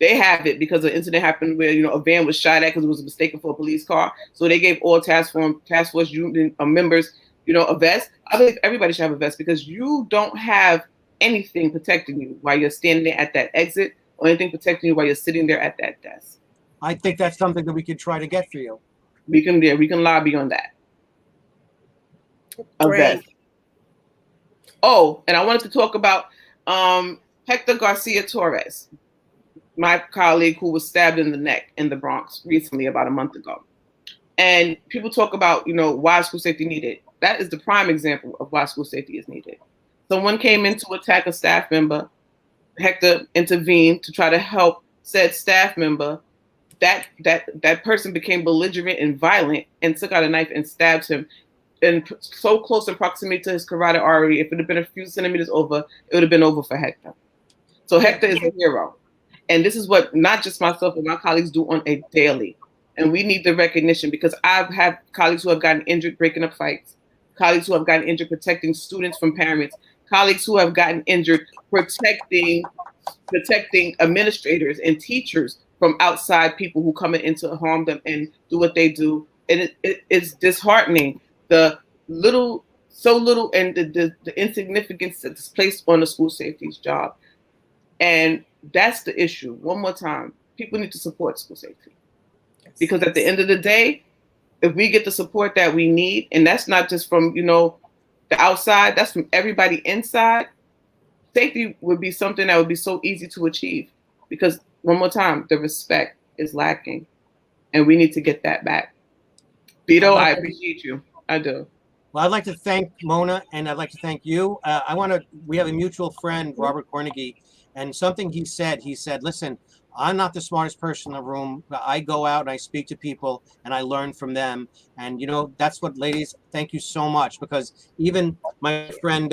They have it because an incident happened where, a van was shot at because it was mistaken for a police car. So they gave all task force unit members, a vest. I believe everybody should have a vest, because you don't have anything protecting you while you're standing there at that exit, or anything protecting you while you're sitting there at that desk. I think that's something that we could try to get for you. We can lobby on that. A Great. vest. Oh, and I wanted to talk about Hector Garcia Torres, my colleague who was stabbed in the neck in the Bronx recently, about a month ago. And people talk about, why school safety needed. That is the prime example of why school safety is needed. Someone came in to attack a staff member. Hector intervened to try to help said staff member. That person became belligerent and violent and took out a knife and stabbed him. And so close in proximity to his carotid artery, if it had been a few centimeters over, it would have been over for Hector. So Hector is a hero. And this is what not just myself, but my colleagues do on a daily. And we need the recognition, because I've had colleagues who have gotten injured breaking up fights, colleagues who have gotten injured protecting students from parents, colleagues who have gotten injured protecting administrators and teachers from outside people who come in to harm them and do what they do. And it's disheartening. The little, and the insignificance that's placed on the school safety's job. And that's the issue. One more time, people need to support school safety. Because at the end of the day, if we get the support that we need, and that's not just from, the outside, that's from everybody inside, safety would be something that would be so easy to achieve. Because one more time, the respect is lacking, and we need to get that back. Vito, I appreciate you. I do. Well, I'd like to thank Mona, and I'd like to thank you. We have a mutual friend, Robert Cornegie, and something he said, listen, I'm not the smartest person in the room. I go out and I speak to people and I learn from them. And, that's what, ladies, thank you so much, because even my friend,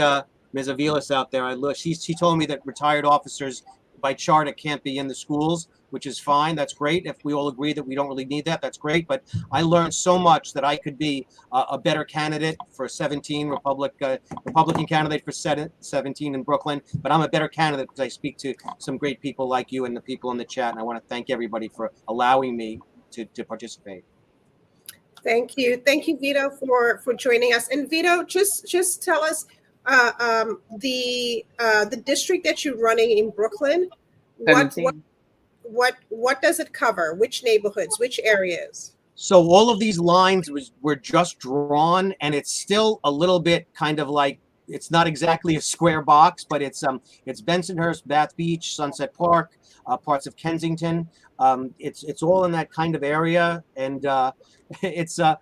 Ms. Aviles out there, she told me that retired officers by charter can't be in the schools, which is fine. That's great. If we all agree that we don't really need that, that's great. But I learned so much that I could be a better candidate for 17, Republican candidate for 17 in Brooklyn. But I'm a better candidate because I speak to some great people like you and the people in the chat. And I want to thank everybody for allowing me to participate. Thank you, Vito, for joining us. And Vito, just tell us the district that you're running in Brooklyn. What does it cover? Which neighborhoods? Which areas? So all of these lines were just drawn, and it's still a little bit kind of like, it's not exactly a square box, but it's Bensonhurst, Bath Beach, Sunset Park, parts of Kensington. It's all in that kind of area, and it's a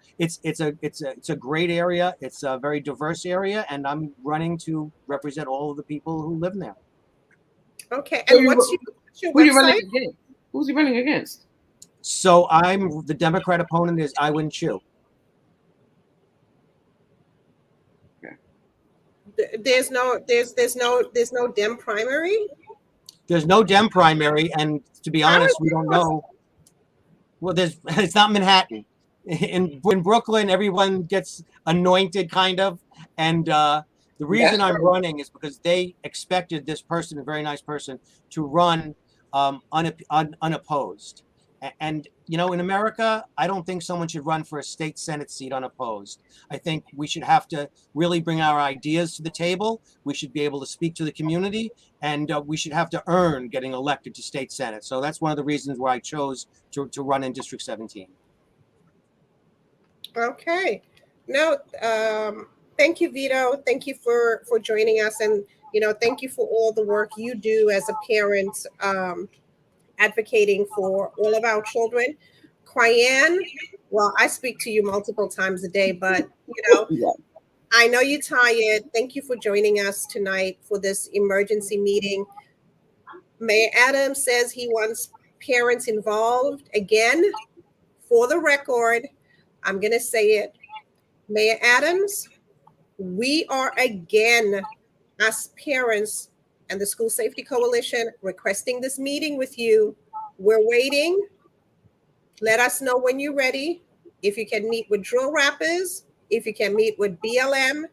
great area. It's a very diverse area, and I'm running to represent all of the people who live there. Okay, and what's your website? Who's he running against? So the Democrat opponent is Iwin Chu. There's no Dem primary. There's no Dem primary, and to be honest, we don't know. Well, it's not Manhattan. In Brooklyn, everyone gets anointed, kind of, and the reason I'm running is because they expected this person, a very nice person, to run unopposed. And, you know, in America, I don't think someone should run for a state Senate seat unopposed. I think we should have to really bring our ideas to the table. We should be able to speak to the community, and we should have to earn getting elected to state Senate. So that's one of the reasons why I chose to run in District 17. Okay. No, thank you, Vito. Thank you for joining us. And, you know, thank you for all the work you do as a parent, advocating for all of our children. Quyan, well, I speak to you multiple times a day, but, you know, I know you're tired. Thank you for joining us tonight for this emergency meeting. Mayor Adams says he wants parents involved. Again, for the record, I'm going to say it. Mayor Adams, we are again, as parents and the School Safety Coalition, requesting this meeting with you. We're waiting. Let us know when you're ready. If you can meet with drill rappers, if you can meet with BLM,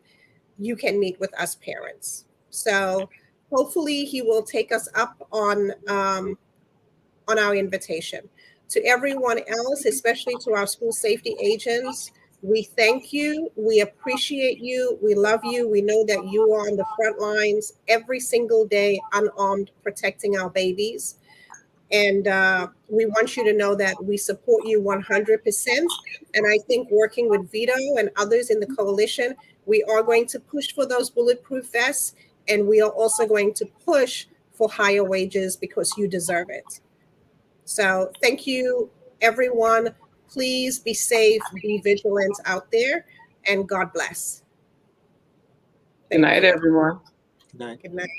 you can meet with us parents. So hopefully he will take us up on our invitation. To everyone else, especially to our school safety agents, we thank you. We appreciate you. We love you. We know that you are on the front lines every single day, unarmed, protecting our babies. And we want you to know that we support you 100%. And I think working with Vito and others in the coalition, we are going to push for those bulletproof vests. And we are also going to push for higher wages because you deserve it. So thank you, everyone. Please be safe, be vigilant out there, and God bless. Good night, everyone. Good night. Good night.